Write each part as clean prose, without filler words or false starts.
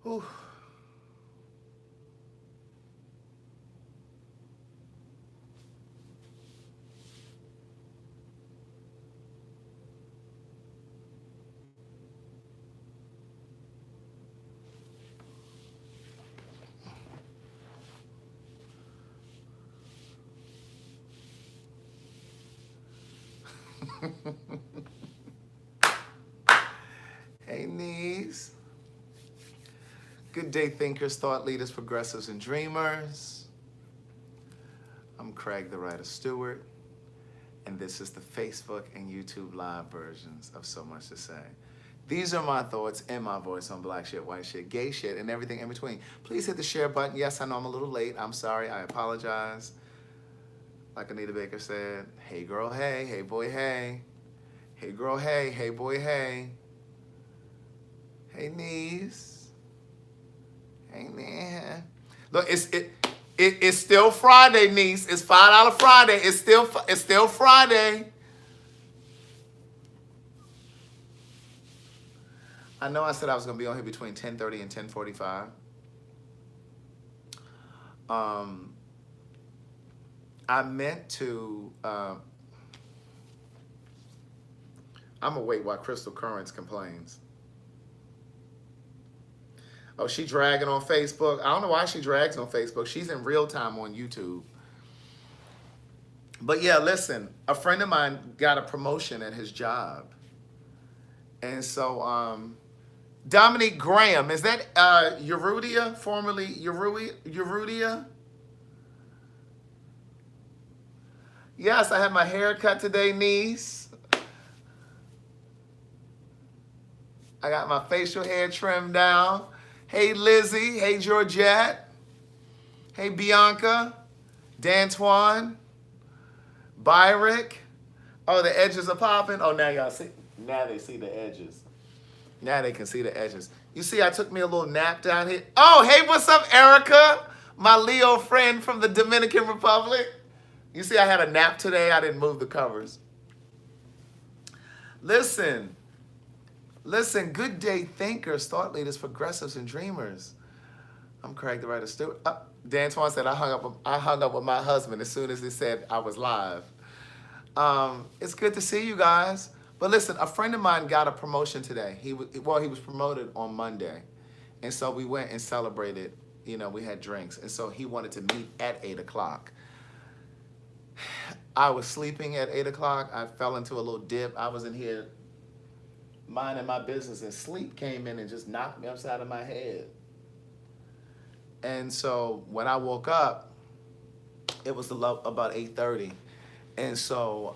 Whew. Hey, knees. Good day, thinkers, thought leaders, progressives, and dreamers. I'm Craig, the writer Stewart, and this is the Facebook and YouTube live versions of So Much to Say. These are my thoughts in my voice on black shit, white shit, gay shit, and everything in between. Please hit the share button. Yes, I know I'm a little late. I'm sorry. I apologize. Like Anita Baker said, hey girl, hey, hey boy, hey. Hey girl, hey boy, hey. Hey knees. Hey man. Look, it's still Friday, niece. It's $5 Friday. It's still Friday. I know I said I was gonna be on here between 10:30 and 10:45. I meant to. I'm gonna wait while Crystal Currents complains. Oh, she dragging on Facebook. I don't know why she drags on Facebook. She's in real time on YouTube. But yeah, listen, a friend of mine got a promotion at his job. And so Dominique Graham, is that Yerudia, formerly Yerudia? Yes, I had my hair cut today, niece. I got my facial hair trimmed down. Hey, Lizzie. Hey, Georgette. Hey, Bianca. D'Antoine. Byrick. Oh, the edges are popping. Oh, now y'all see. Now they see the edges. Now they can see the edges. You see, I took me a little nap down here. Oh, hey, what's up, Erica? My Leo friend from the Dominican Republic. You see, I had a nap today. I didn't move the covers. Listen, good day, thinkers, thought leaders, progressives, and dreamers. I'm Craig, the writer Stewart. D'Antoine said I hung up with my husband as soon as he said I was live. It's good to see you guys. But listen, a friend of mine got a promotion today. He was promoted on Monday, and so we went and celebrated. You know, we had drinks, and so he wanted to meet at 8 o'clock. I was sleeping at 8 o'clock. I fell into a little dip. I was in here minding my business, and sleep came in and just knocked me upside of my head. And so when I woke up, it was about 8:30. And so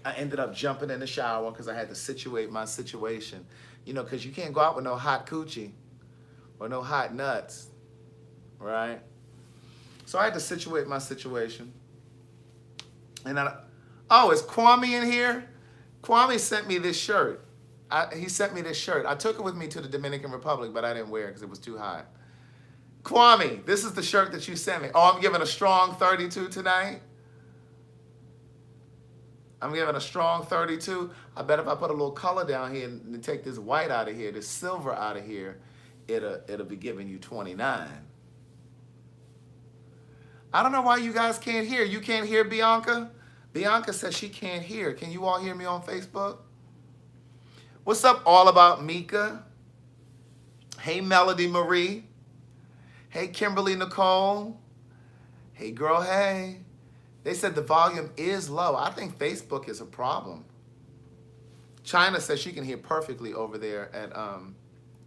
I ended up jumping in the shower because I had to situate my situation. You know, because you can't go out with no hot coochie or no hot nuts, right? So I had to situate my situation. And oh, is Kwame in here? Kwame sent me this shirt. He sent me this shirt. I took it with me to the Dominican Republic, but I didn't wear it because it was too hot. Kwame, this is the shirt that you sent me. Oh, I'm giving a strong 32 tonight. I'm giving a strong 32. I bet if I put a little color down here and take this white out of here, this silver out of here, it'll be giving you 29. I don't know why you guys can't hear. You can't hear Bianca? Bianca says she can't hear. Can you all hear me on Facebook? What's up, All About Mika? Hey, Melody Marie. Hey, Kimberly Nicole. Hey, girl, hey. They said the volume is low. I think Facebook is a problem. China says she can hear perfectly over there at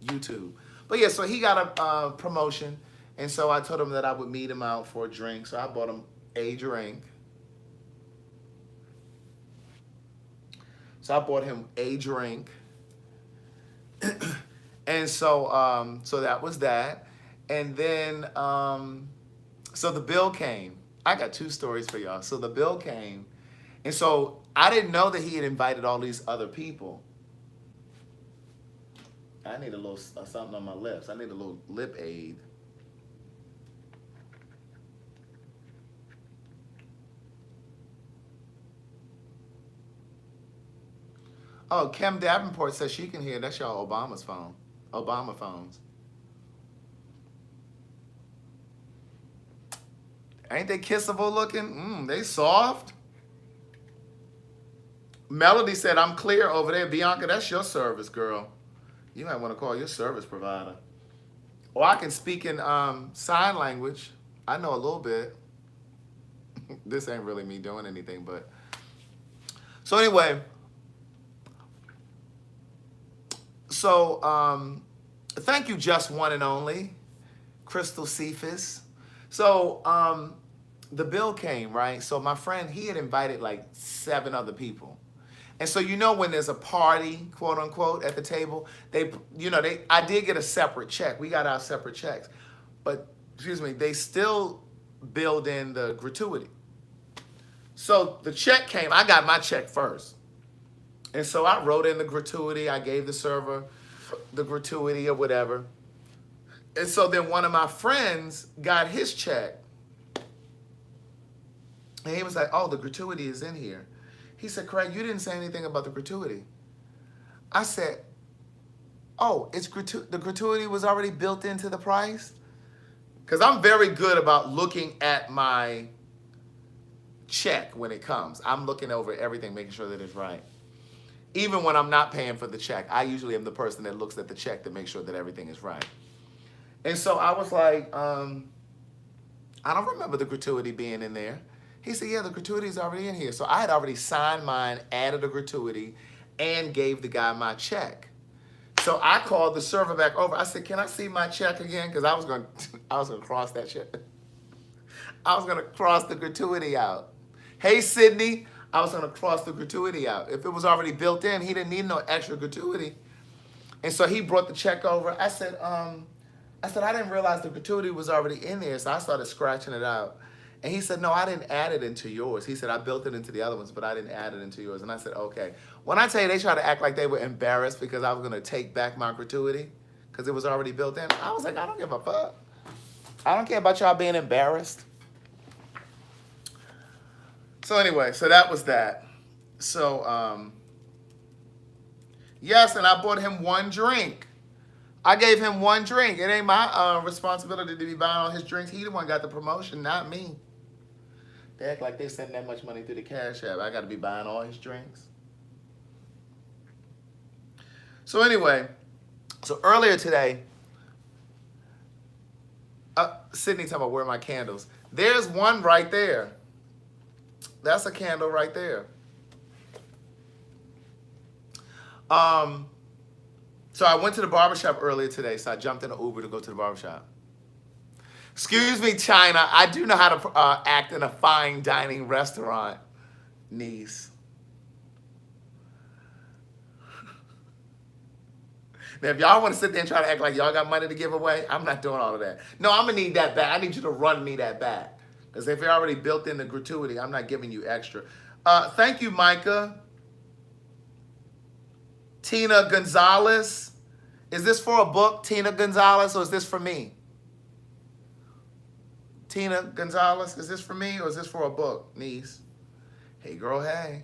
YouTube. But yeah, so he got a promotion. And so I told him that I would meet him out for a drink. So I bought him a drink. So I bought him a drink. And so so that was that. And then so the bill came. I got two stories for y'all. So the bill came. And so I didn't know that he had invited all these other people. I need a little something on my lips. I need a little lip aid. Oh, Kim Davenport says she can hear. That's y'all Obama's phone. Obama phones. Ain't they kissable looking? They soft. Melody said, I'm clear over there. Bianca, that's your service, girl. You might want to call your service provider. Or I can speak in sign language. I know a little bit. This ain't really me doing anything, but. So anyway. So thank you, Just One and Only. Crystal Cephas. So the bill came, right? So my friend, he had invited like 7 other people. And so, you know, when there's a party, quote unquote, at the table, I did get a separate check. We got our separate checks. But, excuse me, they still billed in the gratuity. So the check came. I got my check first. And so I wrote in the gratuity. I gave the server the gratuity or whatever. And so then one of my friends got his check. And he was like, oh, the gratuity is in here. He said, Craig, you didn't say anything about the gratuity. I said, oh, the gratuity was already built into the price? Because I'm very good about looking at my check when it comes. I'm looking over everything, making sure that it's right. Even when I'm not paying for the check, I usually am the person that looks at the check to make sure that everything is right. And so I was like, I don't remember the gratuity being in there. He said, yeah, the gratuity is already in here. So I had already signed mine, added a gratuity, and gave the guy my check. So I called the server back over. I said, can I see my check again? Because I was going to cross that check. I was going to cross the gratuity out. Hey, Sydney, I was going to cross the gratuity out. If it was already built in, he didn't need no extra gratuity. And so he brought the check over. I said, I didn't realize the gratuity was already in there. So I started scratching it out. And he said, no, I didn't add it into yours. He said, I built it into the other ones, but I didn't add it into yours. And I said, okay. When I tell you they tried to act like they were embarrassed because I was going to take back my gratuity because it was already built in, I was like, I don't give a fuck. I don't care about y'all being embarrassed. So anyway, so that was that. So, yes, and I bought him 1 drink. I gave him 1 drink. It ain't my responsibility to be buying all his drinks. He the one got the promotion, not me. They act like they send that much money through the Cash App. I got to be buying all his drinks. So anyway, so earlier today, Sydney talking about where are my candles. There's one right there. That's a candle right there. So I went to the barbershop earlier today, so I jumped in an Uber to go to the barbershop. Excuse me, China. I do know how to act in a fine dining restaurant, niece. Now, if y'all want to sit there and try to act like y'all got money to give away, I'm not doing all of that. No, I'm going to need that back. I need you to run me that back. Because if you're already built in the gratuity, I'm not giving you extra. Thank you, Micah. Tina Gonzalez. Is this for a book, Tina Gonzalez, or is this for me? Tina Gonzalez, is this for me or is this for a book, niece? Hey, girl, hey.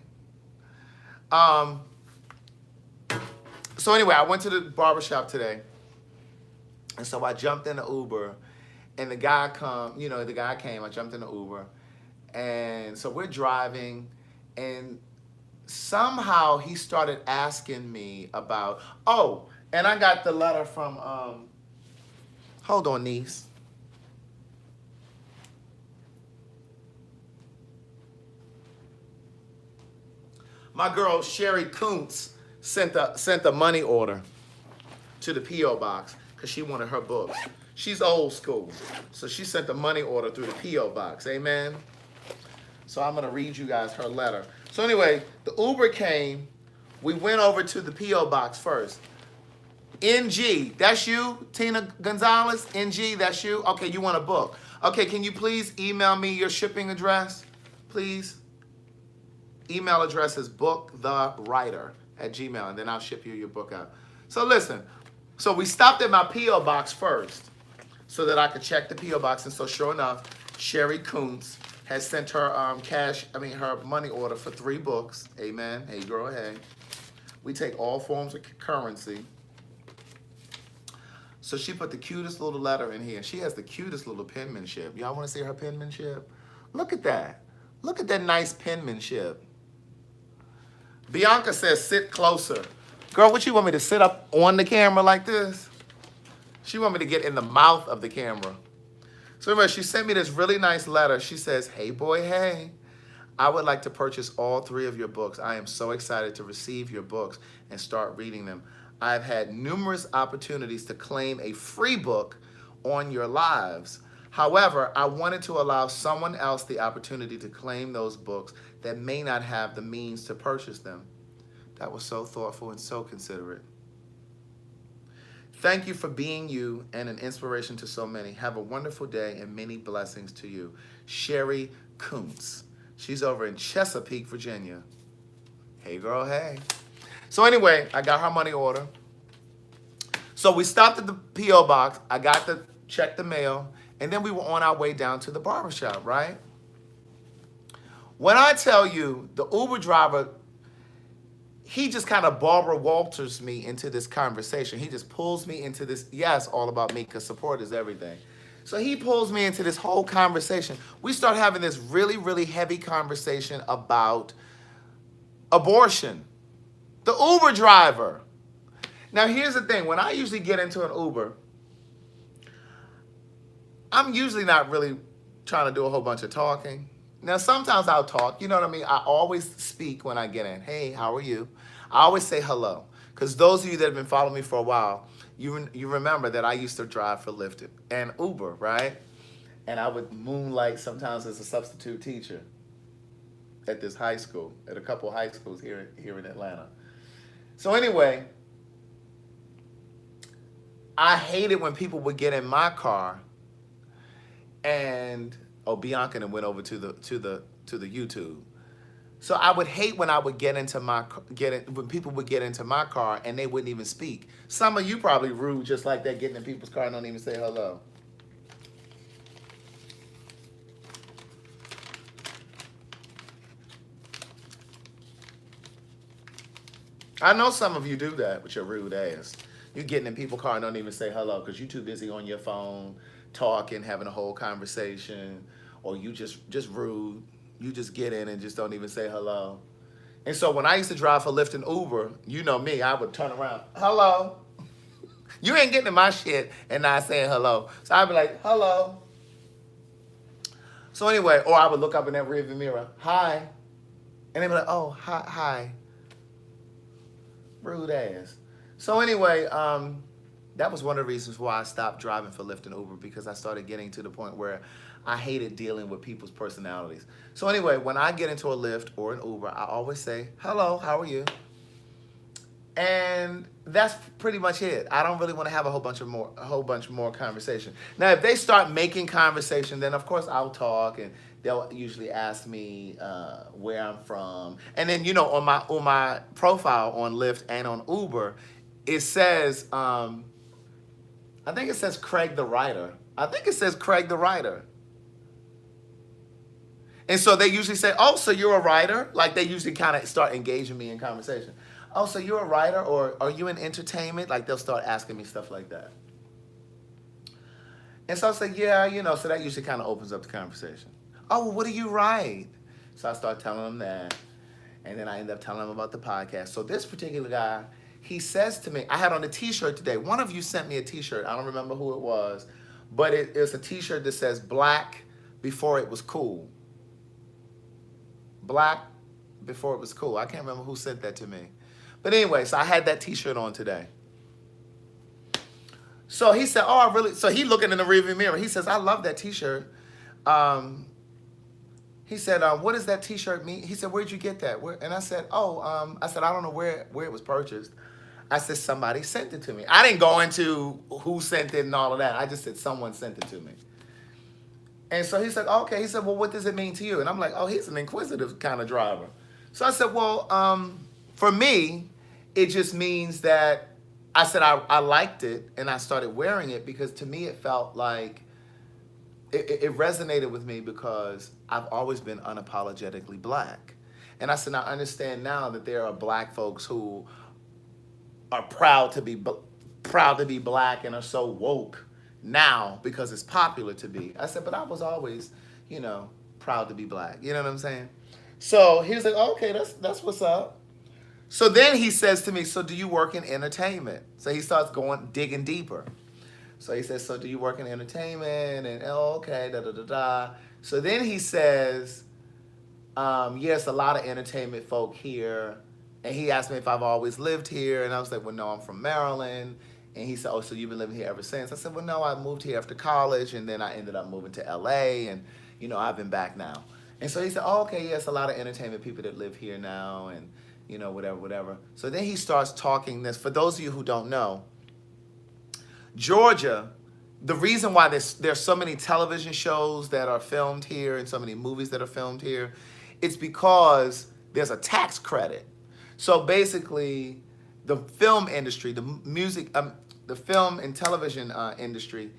So anyway, I went to the barbershop today. And so I jumped in the Uber. And the guy came. I jumped in the Uber. And so we're driving. And somehow he started asking me about, and I got the letter from, hold on, niece. My girl, Sherry Kuntz, sent a money order to the P.O. box because she wanted her books. She's old school. So she sent the money order through the P.O. box. Amen? So I'm going to read you guys her letter. So anyway, the Uber came. We went over to the P.O. box first. NG, that's you, Tina Gonzalez? NG, that's you? Okay, you want a book. Okay, can you please email me your shipping address? Please. Email address is bookthewriter@gmail.com, and then I'll ship you your book out. So listen, so we stopped at my P.O. box first so that I could check the P.O. box. And so sure enough, Sherry Kuntz has sent her her money order for 3 books. Amen. Hey, girl, hey. We take all forms of currency. So she put the cutest little letter in here. She has the cutest little penmanship. Y'all want to see her penmanship? Look at that. Look at that nice penmanship. Bianca says, sit closer. Girl, what you want me to sit up on the camera like this? She want me to get in the mouth of the camera. So anyway, she sent me this really nice letter. She says, hey boy, hey. I would like to purchase all 3 of your books. I am so excited to receive your books and start reading them. I've had numerous opportunities to claim a free book on your lives. However, I wanted to allow someone else the opportunity to claim those books that may not have the means to purchase them. That was so thoughtful and so considerate. Thank you for being you and an inspiration to so many. Have a wonderful day and many blessings to you. Sherry Kuntz. She's over in Chesapeake, Virginia. Hey, girl, hey. So anyway, I got her money order. So we stopped at the P.O. box. I got to check the mail. And then we were on our way down to the barbershop, right? When I tell you, the Uber driver, he just kind of Barbara Walters me into this conversation. He just pulls me into this, yes, all about me, because support is everything. So he pulls me into this whole conversation. We start having this really, really heavy conversation about abortion. The Uber driver. Now, here's the thing. When I usually get into an Uber, I'm usually not really trying to do a whole bunch of talking. Now, sometimes I'll talk. You know what I mean? I always speak when I get in. Hey, how are you? I always say hello. Because those of you that have been following me for a while, you remember that I used to drive for Lyft and Uber, right? And I would moonlight sometimes as a substitute teacher at this high school, at a couple of high schools here in Atlanta. So anyway, I hated when people would get in my car and Bianca and went over to the YouTube. So I would hate when I would when people would get into my car and they wouldn't even speak. Some of you probably rude just like that, getting in people's car and don't even say hello. I know some of you do that with your rude ass. You're getting in people's car and don't even say hello because you're too busy on your phone, talking, having a whole conversation, or you just rude. You just get in and just don't even say hello. And so when I used to drive for Lyft and Uber, you know me, I would turn around, hello. You ain't getting in my shit and not saying hello. So I'd be like, hello. So anyway, or I would look up in that rearview mirror, hi. And they'd be like, oh, hi. Rude ass. So anyway, that was one of the reasons why I stopped driving for Lyft and Uber, because I started getting to the point where I hated dealing with people's personalities. So anyway, when I get into a Lyft or an Uber, I always say, hello, how are you? And that's pretty much it. I don't really want to have a whole bunch more conversation. Now, if they start making conversation, then of course I'll talk, and they'll usually ask me where I'm from. And then, you know, on my profile on Lyft and on Uber, it says, I think it says Craig the Writer. I think it says Craig the Writer. And so they usually say, oh, so you're a writer? Like they usually kind of start engaging me in conversation. Oh, so you're a writer, or are you in entertainment? Like they'll start asking me stuff like that. And so I say, yeah, you know, so that usually kind of opens up the conversation. Oh, well, what do you write? So I start telling them that. And then I end up telling them about the podcast. So this particular guy, he says to me, I had on a t-shirt today. One of you sent me a t-shirt. I don't remember who it was, but it's a t-shirt that says black before it was cool. Black before it was cool. I can't remember who sent that to me. But anyway, so I had that t-shirt on today. So he said, oh, I really, so he looking in the rearview mirror. He says, I love that t-shirt. He said, what does that t-shirt mean? He said, where'd you get that? And I said, I don't know where it was purchased. I said, somebody sent it to me. I didn't go into who sent it and all of that. I just said, someone sent it to me. And so he said, okay. He said, well, what does it mean to you? And I'm like, oh, he's an inquisitive kind of driver. So I said, well, for me, it just means that I said I liked it and I started wearing it because to me it felt like it resonated with me because I've always been unapologetically black. And I said, I understand now that there are black folks who are proud to be proud to be black and are so woke now because it's popular to be. I said, but I was always, proud to be black. You know what I'm saying? So he was like, okay, that's what's up. So then he says to me, so do you work in entertainment? So he starts digging deeper. So he says, so do you work in entertainment? And oh, okay, da da da da. So then he says, yes, a lot of entertainment folk here. And he asked me if I've always lived here. And I was like, well, no, I'm from Maryland. And he said, oh, so you've been living here ever since? I said, well, no, I moved here after college. And then I ended up moving to LA. And, I've been back now. And so he said, oh, okay, yes, a lot of entertainment people that live here now. And, whatever. So then he starts talking this. For those of you who don't know, Georgia, the reason why there's so many television shows that are filmed here and so many movies that are filmed here, it's because there's a tax credit. So basically, the film industry, the film and television industry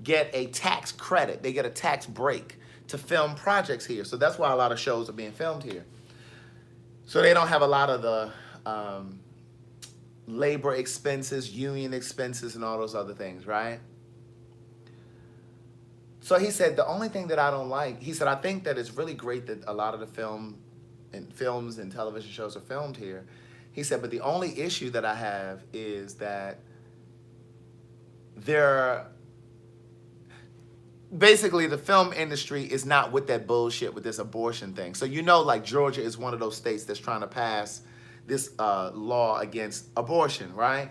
get a tax credit. They get a tax break to film projects here. So that's why a lot of shows are being filmed here. So they don't have a lot of the labor expenses, union expenses, and all those other things, right? So he said, the only thing that I don't like, he said, I think that it's really great that a lot of the films and television shows are filmed here. He said, but the only issue that I have is that basically the film industry is not with that bullshit with this abortion thing. So like Georgia is one of those states that's trying to pass this law against abortion, right?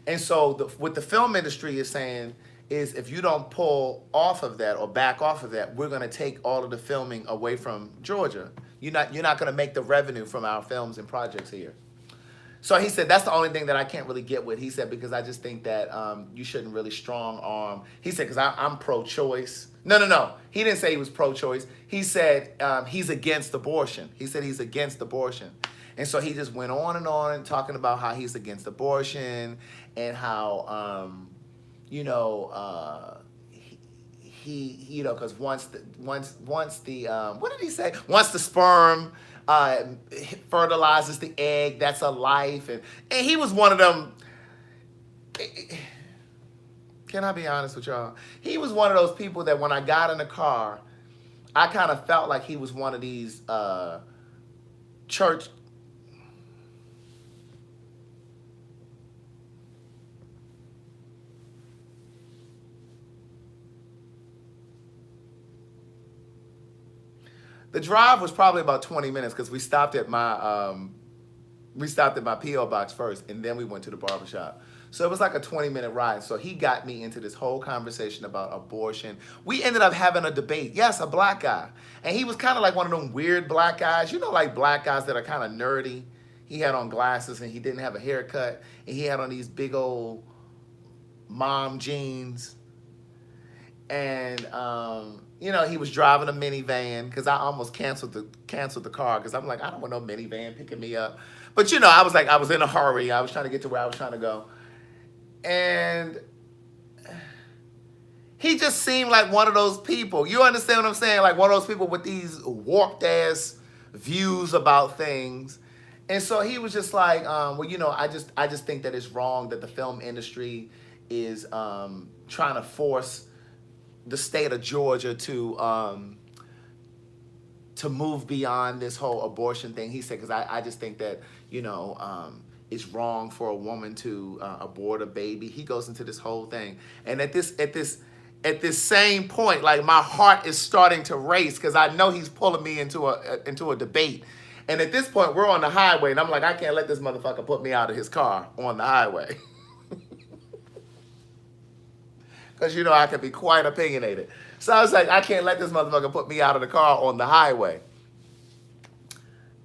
And so what the film industry is saying is if you don't pull off of that or back off of that, we're going to take all of the filming away from Georgia. You're not going to make the revenue from our films and projects here. So he said, that's the only thing that I can't really get with. He said, because I just think that you shouldn't really strong arm. He said, because I'm pro-choice. No. He didn't say he was pro-choice. He said he's against abortion. He said he's against abortion. And so he just went on and talking about how he's against abortion and how, he because once the what did he say? Once the sperm fertilizes the egg, that's a life. And he was one of them. Can I be honest with y'all? He was one of those people that when I got in the car, I kind of felt like he was one of these church. The drive was probably about 20 minutes because we stopped at my P.O. box first, and then we went to the barbershop. So it was like a 20-minute ride. So he got me into this whole conversation about abortion. We ended up having a debate. Yes, a black guy. And he was kind of like one of them weird black guys. Like black guys that are kind of nerdy. He had on glasses, and he didn't have a haircut. And he had on these big old mom jeans. And he was driving a minivan because I almost canceled the car because I'm like, I don't want no minivan picking me up. But I was in a hurry. I was trying to get to where I was trying to go. And he just seemed like one of those people. You understand what I'm saying? Like one of those people with these warped ass views about things. And so he was just like, I just think that it's wrong that the film industry is trying to force the state of Georgia to move beyond this whole abortion thing. He said, because I just think that, it's wrong for a woman to abort a baby. He goes into this whole thing. And at this same point, like my heart is starting to race because I know he's pulling me into a debate. And at this point, we're on the highway, and I'm like, I can't let this motherfucker put me out of his car on the highway. Because, I can be quite opinionated. So I was like, I can't let this motherfucker put me out of the car on the highway.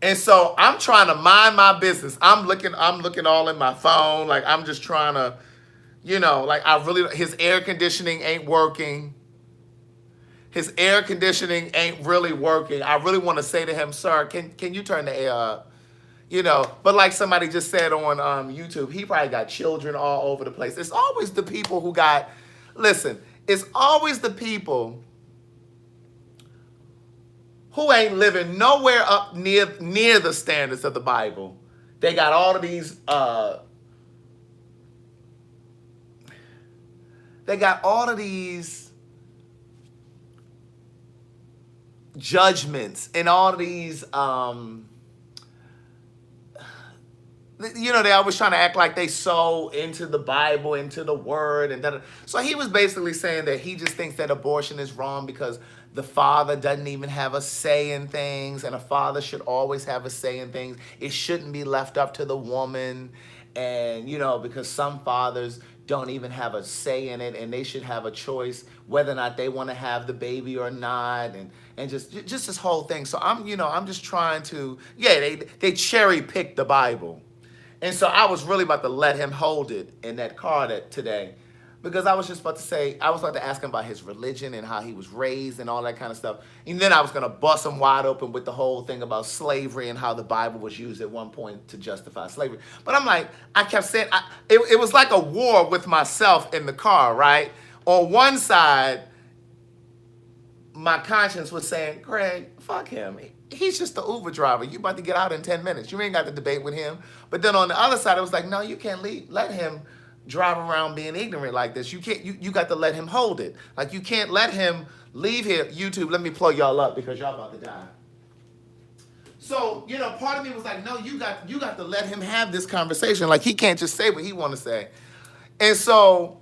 And so I'm trying to mind my business. I'm looking all in my phone. Like, I'm just trying to, his air conditioning ain't working. His air conditioning ain't really working. I really want to say to him, sir, can you turn the air up? But like somebody just said on YouTube, he probably got children all over the place. It's always the people who got... Listen, it's always the people who ain't living nowhere up near the standards of the Bible. They got all of these they got all of these judgments and all of these they always trying to act like they so into the Bible, into the word, and that. So he was basically saying that he just thinks that abortion is wrong because the father doesn't even have a say in things, and a father should always have a say in things. It shouldn't be left up to the woman, and because some fathers don't even have a say in it, and they should have a choice whether or not they want to have the baby or not, and just this whole thing. So I'm just trying to they cherry pick the Bible. And so I was really about to let him hold it in that car today, because I was just about to say, I was about to ask him about his religion and how he was raised and all that kind of stuff. And then I was going to bust him wide open with the whole thing about slavery and how the Bible was used at one point to justify slavery. But I'm like, I kept saying, it was like a war with myself in the car, right? On one side, my conscience was saying, Craig, fuck him. He's just the Uber driver. You about to get out in 10 minutes. You ain't got to debate with him. But then on the other side, it was like, no, you can't let him drive around being ignorant like this. You can't. You got to let him hold it. Like, you can't let him leave here. YouTube, let me plug y'all up because y'all about to die. So, part of me was like, no, you got to let him have this conversation. Like, he can't just say what he want to say. And so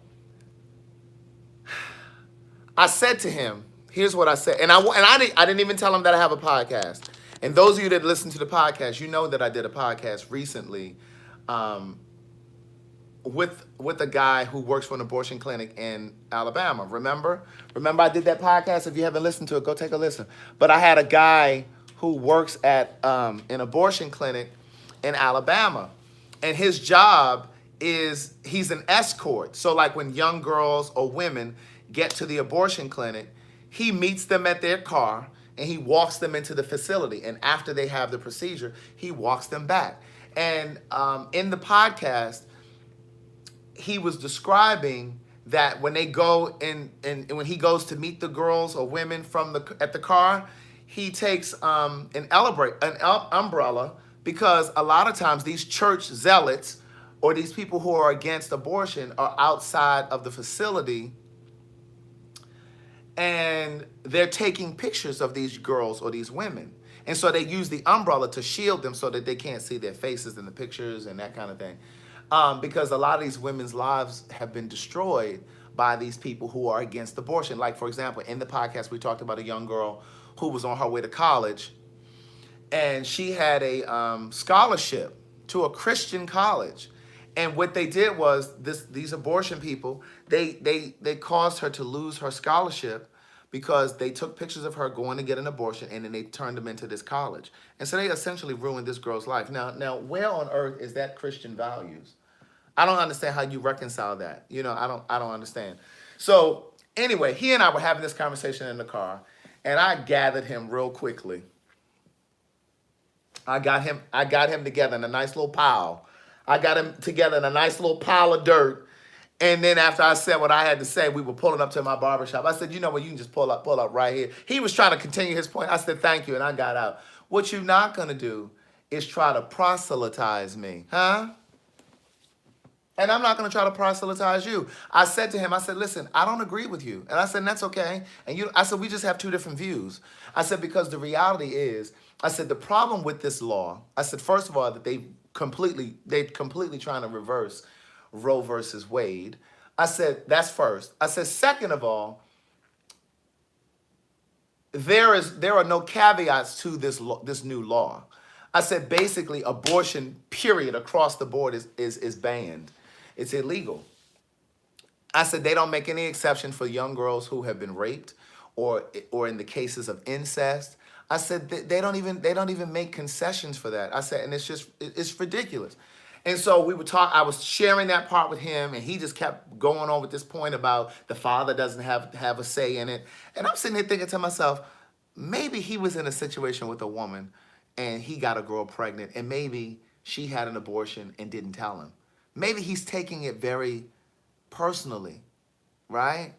I said to him, here's what I said. And I didn't even tell him that I have a podcast. And those of you that listen to the podcast, you know that I did a podcast recently with a guy who works for an abortion clinic in Alabama. Remember I did that podcast? If you haven't listened to it, go take a listen. But I had a guy who works at an abortion clinic in Alabama. And his job is he's an escort. So like when young girls or women get to the abortion clinic, he meets them at their car and he walks them into the facility. And after they have the procedure, he walks them back. And in the podcast, he was describing that when they go in, and when he goes to meet the girls or women at the car, he takes an umbrella, because a lot of times these church zealots or these people who are against abortion are outside of the facility, and they're taking pictures of these girls or these women. And so they use the umbrella to shield them so that they can't see their faces in the pictures and that kind of thing. Because a lot of these women's lives have been destroyed by these people who are against abortion. Like, for example, in the podcast, we talked about a young girl who was on her way to college, and she had a scholarship to a Christian college. And what they did was these abortion people, they caused her to lose her scholarship because they took pictures of her going to get an abortion, and then they turned them into this college. And so they essentially ruined this girl's life. Now, where on earth is that Christian values? I don't understand how you reconcile that. I don't understand. So anyway, he and I were having this conversation in the car, and I gathered him real quickly. I got him together in a nice little pile. I got him together in a nice little pile of dirt. And then after I said what I had to say, we were pulling up to my barbershop. I said, you know what, you can just pull up right here. He was trying to continue his point. I said, thank you, and I got out. What you're not going to do is try to proselytize me, huh? And I'm not going to try to proselytize you. I said to him, I said, listen, I don't agree with you. And I said, that's okay. And I said, we just have two different views. I said, because the reality is, I said, the problem with this law, I said, first of all, that they're completely trying to reverse Roe versus Wade. I said, that's first. I said, second of all, there are no caveats to this new law. I said, basically, abortion, period, across the board is banned. It's illegal. I said, they don't make any exception for young girls who have been raped or in the cases of incest. I said, they don't even make concessions for that. I said, and it's ridiculous. And so I was sharing that part with him, and he just kept going on with this point about the father doesn't have a say in it. And I'm sitting here thinking to myself, maybe he was in a situation with a woman and he got a girl pregnant, and maybe she had an abortion and didn't tell him. Maybe he's taking it very personally, right?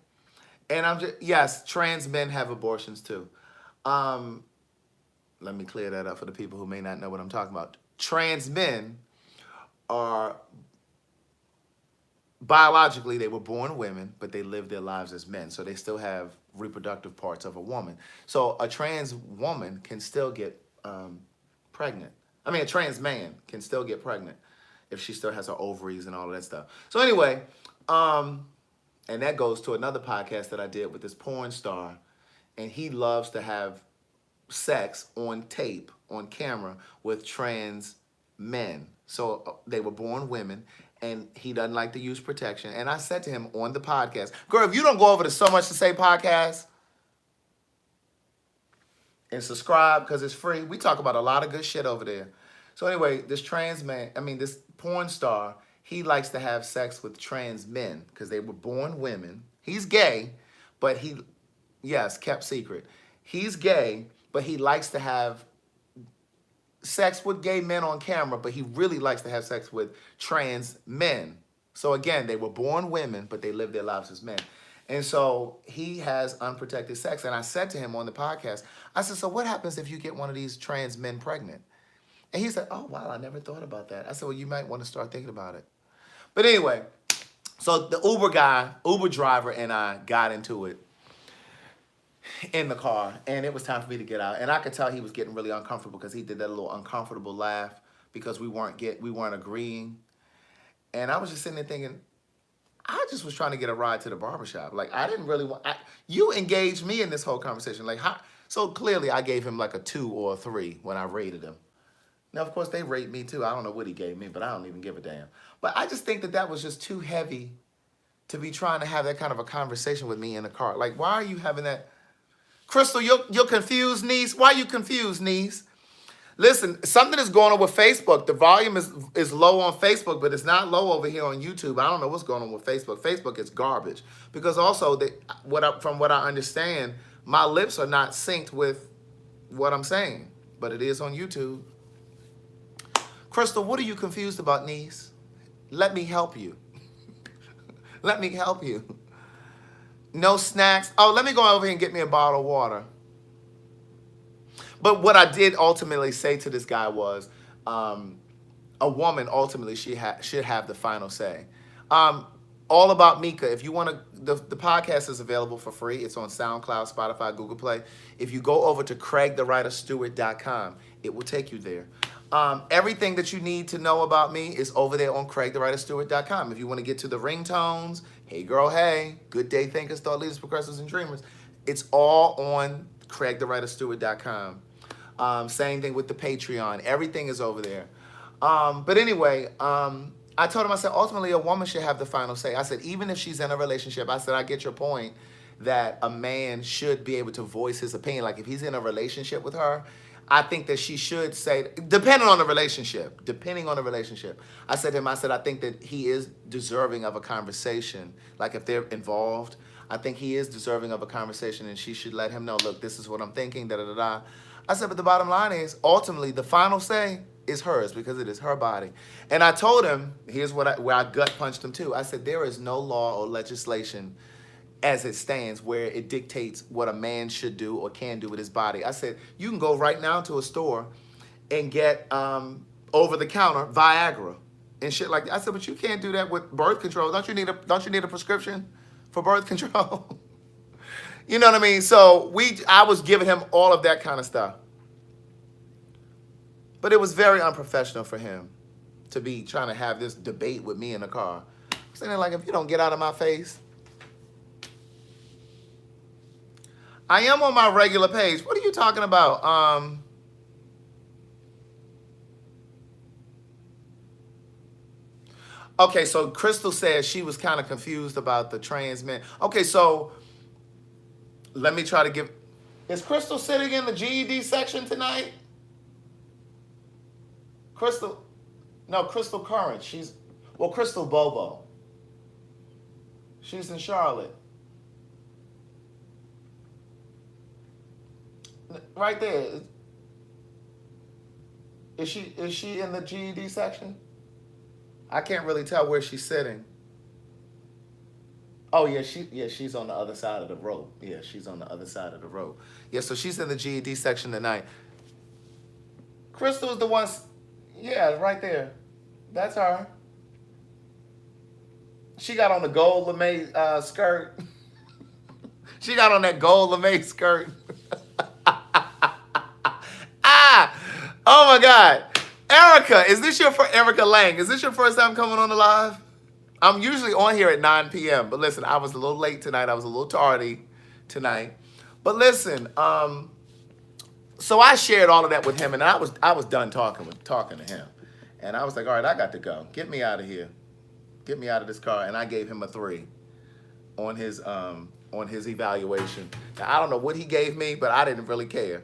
And yes, trans men have abortions too. Let me clear that up for the people who may not know what I'm talking about. Trans men are biologically they were born women, but they live their lives as men. So they still have reproductive parts of a woman. So a trans woman can still get pregnant. I mean, a trans man can still get pregnant if she still has her ovaries and all of that stuff. So anyway, and that goes to another podcast that I did with this porn star, and he loves to have sex on tape, on camera, with trans men. So they were born women, and he doesn't like to use protection. And I said to him on the podcast, girl, if you don't go over to So Much to Say podcast and subscribe because it's free, we talk about a lot of good shit over there. So anyway, this this porn star, he likes to have sex with trans men because they were born women. He's gay, but yes, kept secret. He's gay, but he likes to have sex with gay men on camera, but he really likes to have sex with trans men. So again, they were born women, but they live their lives as men. And so he has unprotected sex. And I said to him on the podcast, I said, so what happens if you get one of these trans men pregnant? And he said, oh, wow, I never thought about that. I said, well, you might want to start thinking about it. But anyway, so the Uber driver and I got into it in the car, and it was time for me to get out. And I could tell he was getting really uncomfortable because he did that little uncomfortable laugh because we weren't agreeing. And I was just sitting there thinking, I just was trying to get a ride to the barbershop. Like, I didn't really want, you engaged me in this whole conversation. Like, so clearly I gave him like a 2 or a 3 when I rated him. Now, of course, they rate me too. I don't know what he gave me, but I don't even give a damn. But I just think that was just too heavy to be trying to have that kind of a conversation with me in the car. Like, why are you having that? Crystal, you're confused, niece? Why are you confused, niece? Listen, something is going on with Facebook. The volume is low on Facebook, but it's not low over here on YouTube. I don't know what's going on with Facebook. Facebook is garbage. Because also, from what I understand, my lips are not synced with what I'm saying. But it is on YouTube. Crystal, what are you confused about, niece? Let me help you. Let me help you. No snacks. Oh, let me go over here and get me a bottle of water. But what I did ultimately say to this guy was, a woman ultimately should have the final say. All About Mika. If you want to, the podcast is available for free. It's on SoundCloud, Spotify, Google Play. If you go over to CraigTheWriterStewart.com, it will take you there. Everything that you need to know about me is over there on CraigTheWriterStewart.com. If you want to get to the ringtones, hey girl, hey, good day thinkers, thought leaders, progressives, and dreamers, it's all on CraigTheWriterStewart.com. Same thing with the Patreon. Everything is over there. But anyway, I told him, I said, ultimately a woman should have the final say. I said, even if she's in a relationship, I said, I get your point that a man should be able to voice his opinion. Like if he's in a relationship with her, I think that she should say, depending on the relationship, I said to him, I think that he is deserving of a conversation. Like if they're involved, I think he is deserving of a conversation and she should let him know, look, this is what I'm thinking, da-da-da-da. I said, but the bottom line is, ultimately, the final say is hers because it is her body. And I told him, here's where I gut punched him too. I said, there is no law or legislation as it stands where it dictates what a man should do or can do with his body. I said, you can go right now to a store and get over-the-counter Viagra and shit like that. I said, but you can't do that with birth control. Don't you need a prescription for birth control? You know what I mean? So I was giving him all of that kind of stuff. But it was very unprofessional for him to be trying to have this debate with me in the car. I'm saying, like, if you don't get out of my face. I am on my regular page. What are you talking about? Okay, so Crystal says she was kind of confused about the trans men. Okay, so let me try to give... Is Crystal sitting in the GED section tonight? Crystal... No, Crystal Current. Crystal Bobo. She's in Charlotte. Right there. Is she in the GED section? I can't really tell where she's sitting. Oh yeah, she's on the other side of the road. Yeah, she's on the other side of the road. Yeah, so she's in the GED section tonight. Crystal's the one. Yeah, right there. That's her. She got on the gold lame skirt. She got on that gold lame skirt. Ah! Oh my God. Erica, Erica Lang, is this your first time coming on the live? I'm usually on here at 9 p.m. But listen, I was a little late tonight. I was a little tardy tonight. But listen, so I shared all of that with him, and I was done talking to him. And I was like, all right, I got to go. Get me out of here. Get me out of this car. And I gave him a 3 on his evaluation. Now, I don't know what he gave me, but I didn't really care.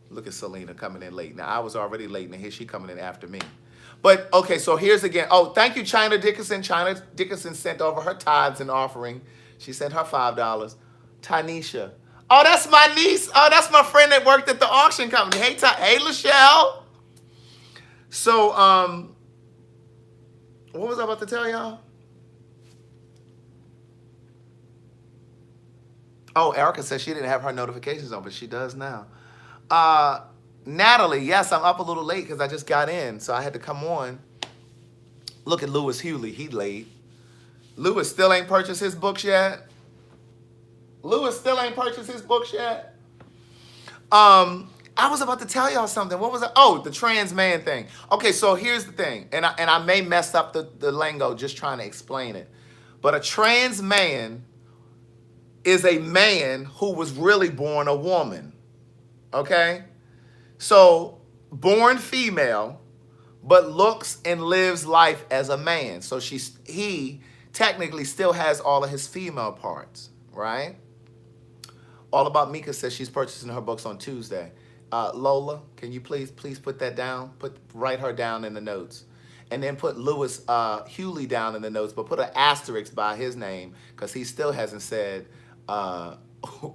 Look at Selena coming in late. Now, I was already late, and here she coming in after me. But, okay, so here's again. Oh, thank you, China Dickinson. China Dickinson sent over her tithes and offering. She sent her $5. Tanisha. Oh, that's my niece. Oh, that's my friend that worked at the auction company. Hey, hey, Lachelle. So, what was I about to tell y'all? Oh, Erica said she didn't have her notifications on, but she does now. Natalie, yes, I'm up a little late because I just got in, so I had to come on. Look at Lewis Hewley, he late. Lewis still ain't purchased his books yet. Lewis still ain't purchased his books yet. I was about to tell y'all something. What was it? Oh, the trans man thing. Okay, so here's the thing, and I may mess up the lingo just trying to explain it, but a trans man is a man who was really born a woman. Okay? So, born female, but looks and lives life as a man. So he technically still has all of his female parts, right? All About Mika says she's purchasing her books on Tuesday. Lola, can you please put that down? Write her down in the notes. And then put Lewis Hewley down in the notes, but put an asterisk by his name because he still hasn't said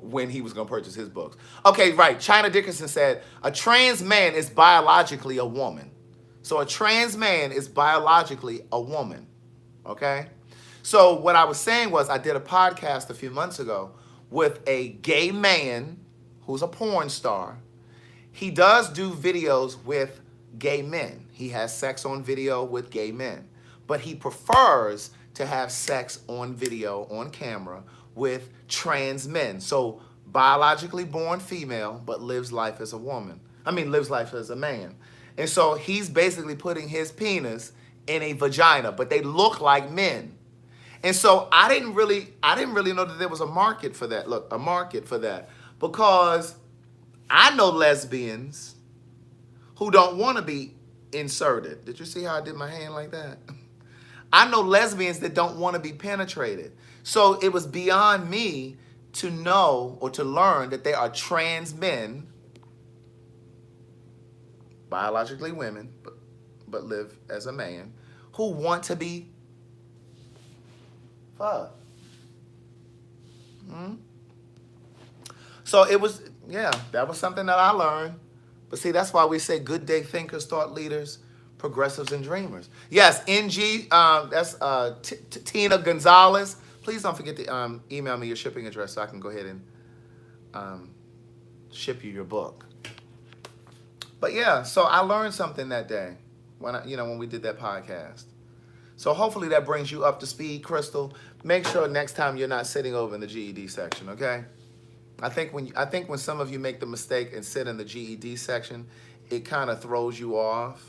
when he was going to purchase his books. Okay, right. China Dickinson said, a trans man is biologically a woman. So a trans man is biologically a woman. Okay? So what I was saying was I did a podcast a few months ago with a gay man who's a porn star. He does do videos with gay men. He has sex on video with gay men. But he prefers to have sex on video, on camera, with trans men. So biologically born female, but lives life as a woman. Lives life as a man. And so he's basically putting his penis in a vagina, but they look like men. And so I didn't really know that there was a market for that. Look, a market for that. Because I know lesbians who don't want to be inserted. Did you see how I did my hand like that? I know lesbians that don't want to be penetrated. So it was beyond me to know or to learn that there are trans men, biologically women, but live as a man, who want to be fucked. So it was, that was something that I learned. But see, that's why we say good day thinkers, thought leaders, progressives, and dreamers. Yes, NG, that's Tina Gonzalez. Please don't forget to email me your shipping address so I can go ahead and ship you your book. But yeah, so I learned something that day when we did that podcast. So hopefully that brings you up to speed, Crystal. Make sure next time you're not sitting over in the GED section, okay? I think when some of you make the mistake and sit in the GED section, it kind of throws you off,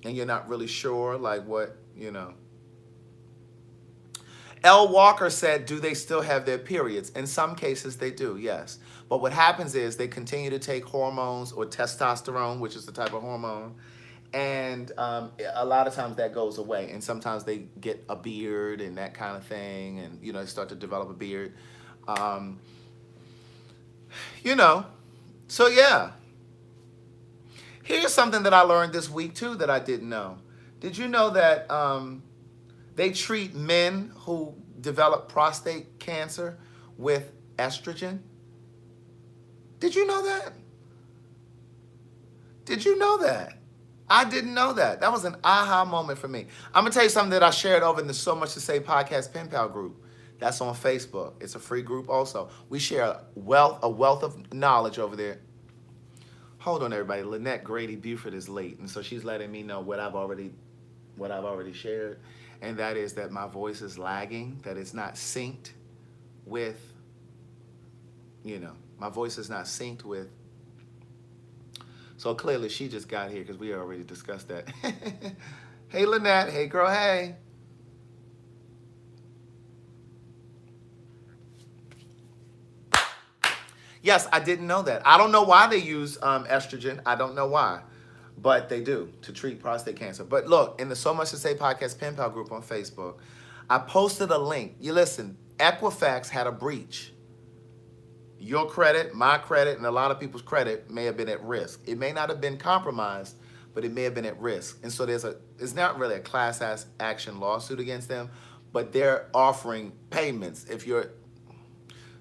and you're not really sure, like what. L. Walker said, do they still have their periods? In some cases, they do, yes. But what happens is they continue to take hormones or testosterone, which is the type of hormone, and a lot of times that goes away. And sometimes they get a beard and that kind of thing, and, they start to develop a beard. So yeah. Here's something that I learned this week, too, that I didn't know. Did you know that they treat men who develop prostate cancer with estrogen? Did you know that? Did you know that? I didn't know that. That was an aha moment for me. I'm going to tell you something that I shared over in the So Much to Say podcast pen pal group. That's on Facebook. It's a free group also. We share a wealth of knowledge over there. Hold on, everybody. Lynette Grady Buford is late, and so she's letting me know what I've already shared. and that is that my voice is lagging, that it's not synced with, my voice is not synced with. So clearly she just got here because we already discussed that. Hey, Lynette. Hey, girl. Hey. Yes, I didn't know that. I don't know why they use estrogen. I don't know why, but they do to treat prostate cancer. But look, in the So Much to Say podcast pen pal group on Facebook, I posted a link. You listen, Equifax had a breach. Your credit, my credit, and a lot of people's credit may have been at risk. It may not have been compromised, but it may have been at risk. And so it's not really a class action lawsuit against them, but they're offering payments if you're.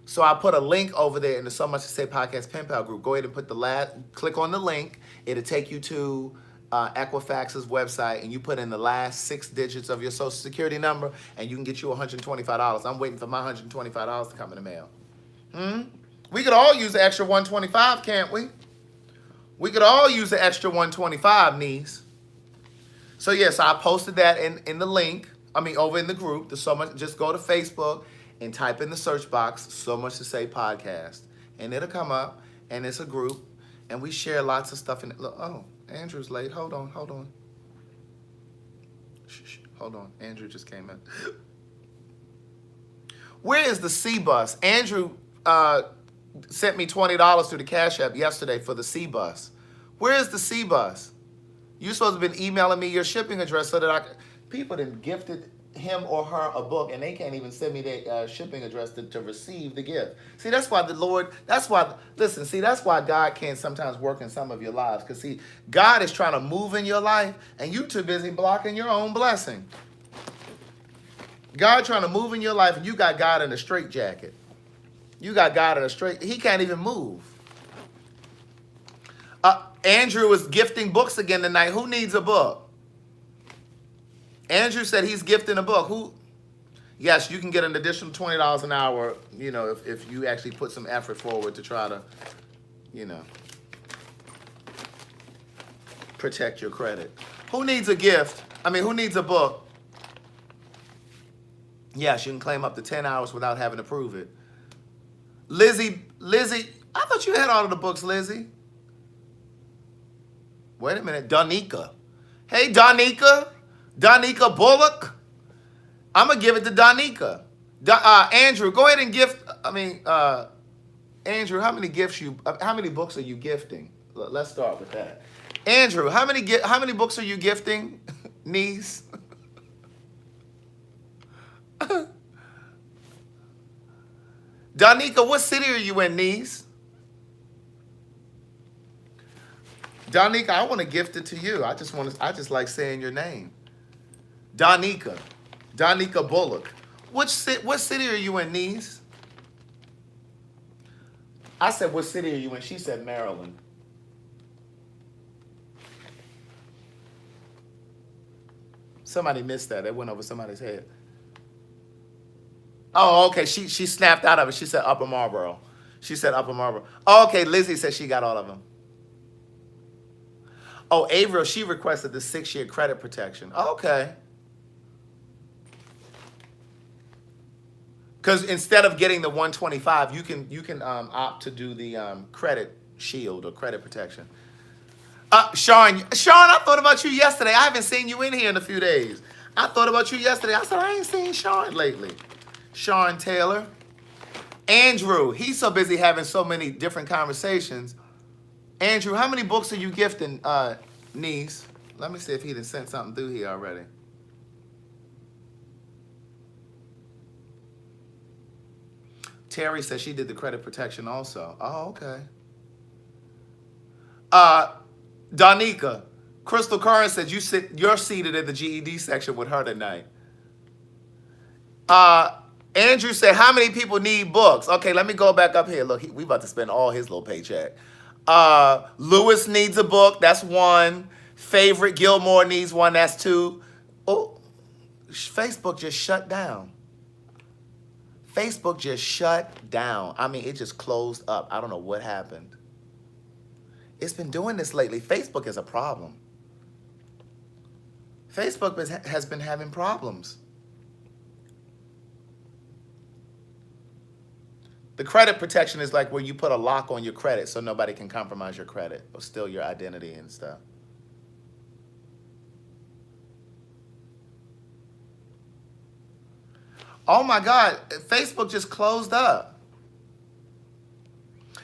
So I put a link over there in the So Much to Say podcast pen pal group. Go ahead and click on the link. It'll take you to Equifax's website, and you put in the last 6 digits of your social security number, and you can get you $125. I'm waiting for my $125 to come in the mail. We could all use the extra $125, can't we? We could all use the extra $125, niece. So yes, I posted that in the link. Over in the group. Just go to Facebook and type in the search box, So Much to Say podcast, and it'll come up. And it's a group, and we share lots of stuff in it. Look, oh, Andrew's late. Hold on. Shh, hold on. Andrew just came in. Where is the C bus? Andrew sent me $20 through the Cash App yesterday for the C bus. Where is the C bus? You're supposed to have been emailing me your shipping address so that people that gifted him or her a book, and they can't even send me their shipping address to receive the gift. See, that's why that's why God can't sometimes work in some of your lives. Because see, God is trying to move in your life, and you too busy blocking your own blessing. God trying to move in your life, and you got God in a straitjacket. You got God in a straight. He can't even move. Andrew is gifting books again tonight. Who needs a book? Andrew said he's gifting a book. Who? Yes, you can get an additional $20 an hour, if you actually put some effort forward to try to, protect your credit. Who needs a gift? Who needs a book? Yes, you can claim up to 10 hours without having to prove it. Lizzie, I thought you had all of the books, Lizzie. Wait a minute, Donika. Hey, Donika Bullock. I'm going to give it to Donika. Andrew, go ahead and gift, Andrew, how many books are you gifting? Let's start with that. Andrew, how many books are you gifting, niece? Donika, what city are you in, niece? Donika, I want to gift it to you. I just like saying your name. Donika Bullock. What city are you in, niece? I said, what city are you in? She said Maryland. Somebody missed that. It went over somebody's head. Oh, okay. She snapped out of it. She said Upper Marlboro. Oh, okay. Lizzie said she got all of them. Oh, Averill, she requested the 6-year credit protection. Okay. Because instead of getting the $125, you can opt to do the credit shield or credit protection. Sean, I thought about you yesterday. I haven't seen you in here in a few days. I thought about you yesterday. I said, I ain't seen Sean lately. Sean Taylor. Andrew, he's so busy having so many different conversations. Andrew, how many books are you gifting, niece? Let me see if he done sent something through here already. Terry said she did the credit protection also. Oh, okay. Donika, Crystal Curran said you're seated in the GED section with her tonight. Andrew said, how many people need books? Okay, let me go back up here. Look, we about to spend all his little paycheck. Lewis needs a book. That's 1. Favorite Gilmore needs 1. That's 2. Oh, Facebook just shut down. Facebook just shut down. It just closed up. I don't know what happened. It's been doing this lately. Facebook is a problem. Facebook has been having problems. The credit protection is like where you put a lock on your credit so nobody can compromise your credit or steal your identity and stuff. Oh my God, Facebook just closed up.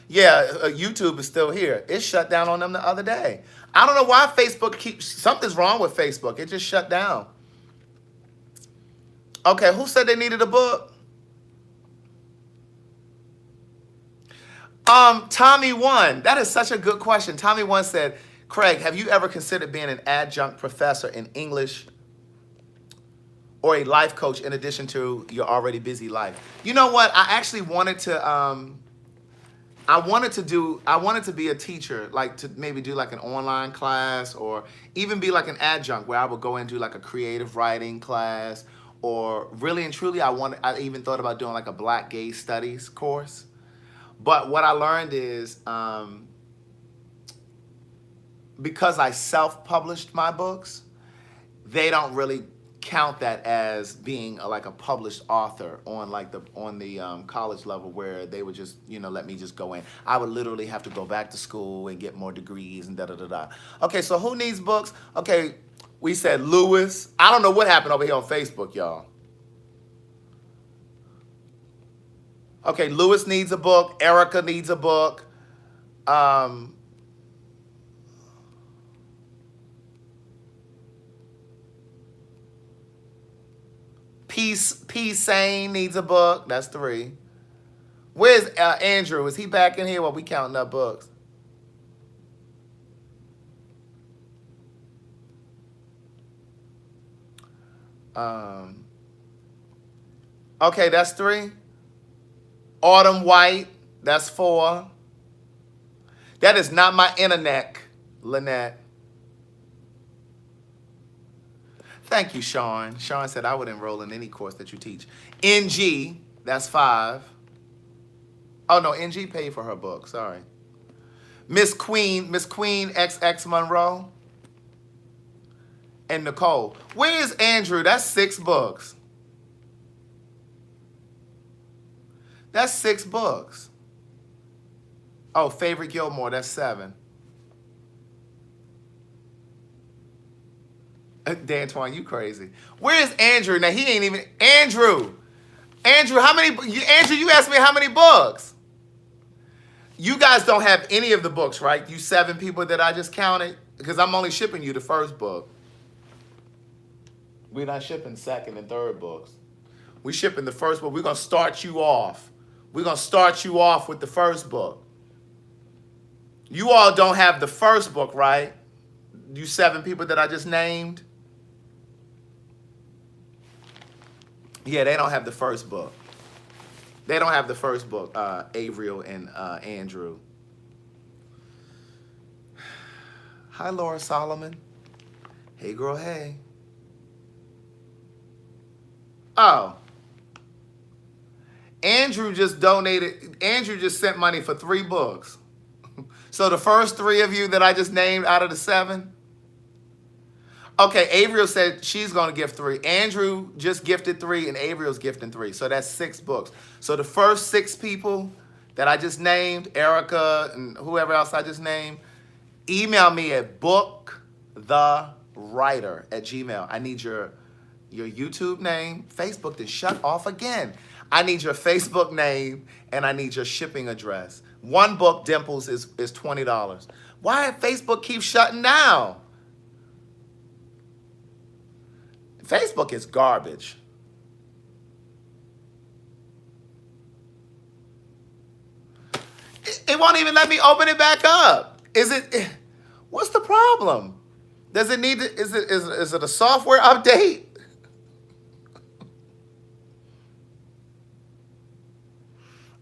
Yeah, YouTube is still here. It shut down on them the other day. I don't know why Facebook something's wrong with Facebook. It just shut down. Okay, who said they needed a book? Tommy One. That is such a good question. Tommy One said, Craig, have you ever considered being an adjunct professor in English or a life coach in addition to your already busy life? You know what? I actually wanted to I wanted to be a teacher, like to maybe do like an online class or even be like an adjunct where I would go and do like a creative writing class, or really and truly I even thought about doing like a Black gay studies course. But what I learned is because I self-published my books, they don't really count that as being like a published author on the college level, where they would just let me just go in. I would literally have to go back to school and get more degrees and da da da da. Okay, so who needs books? Okay, we said Lewis. I don't know what happened over here on Facebook, y'all. Okay, Lewis needs a book. Erica needs a book. P. Sane needs a book. That's 3. Where's Andrew? Is he back in here while we counting up books? Okay, that's 3. Autumn White, that's 4. That is not my internet, Lynette. Thank you, Sean. Sean said I would enroll in any course that you teach. NG, that's 5. Oh no, NG paid for her book, sorry. Miss Queen XX Monroe. And Nicole. Where is Andrew? That's 6 books. That's 6 books. Oh, Favorite Gilmore, that's 7. D'Antoine, you crazy. Where is Andrew? Now, he ain't even... Andrew, how many... Andrew, you asked me how many books. You guys don't have any of the books, right? You 7 people that I just counted? Because I'm only shipping you the first book. We're not shipping second and third books. We're shipping the first book. We're going to start you off. We're going to start you off with the first book. You all don't have the first book, right? You 7 people that I just named. Yeah, they don't have the first book. They don't have the first book, Avriel and Andrew. Hi, Laura Solomon. Hey, girl, hey. Oh. Andrew just sent money for 3 books. So the first 3 of you that I just named out of the 7? Okay, Avriel said she's going to gift 3. Andrew just gifted 3, and Avriel's gifting 3. So that's 6 books. So the first 6 people that I just named, Erica and whoever else I just named, email me at bookthewriter@gmail. I need your YouTube name. Facebook then shut off again. I need your Facebook name, and I need your shipping address. 1 book, Dimples, is $20. Why Facebook keeps shutting down? Facebook is garbage. It won't even let me open it back up. What's the problem? Does it need to, is it a software update?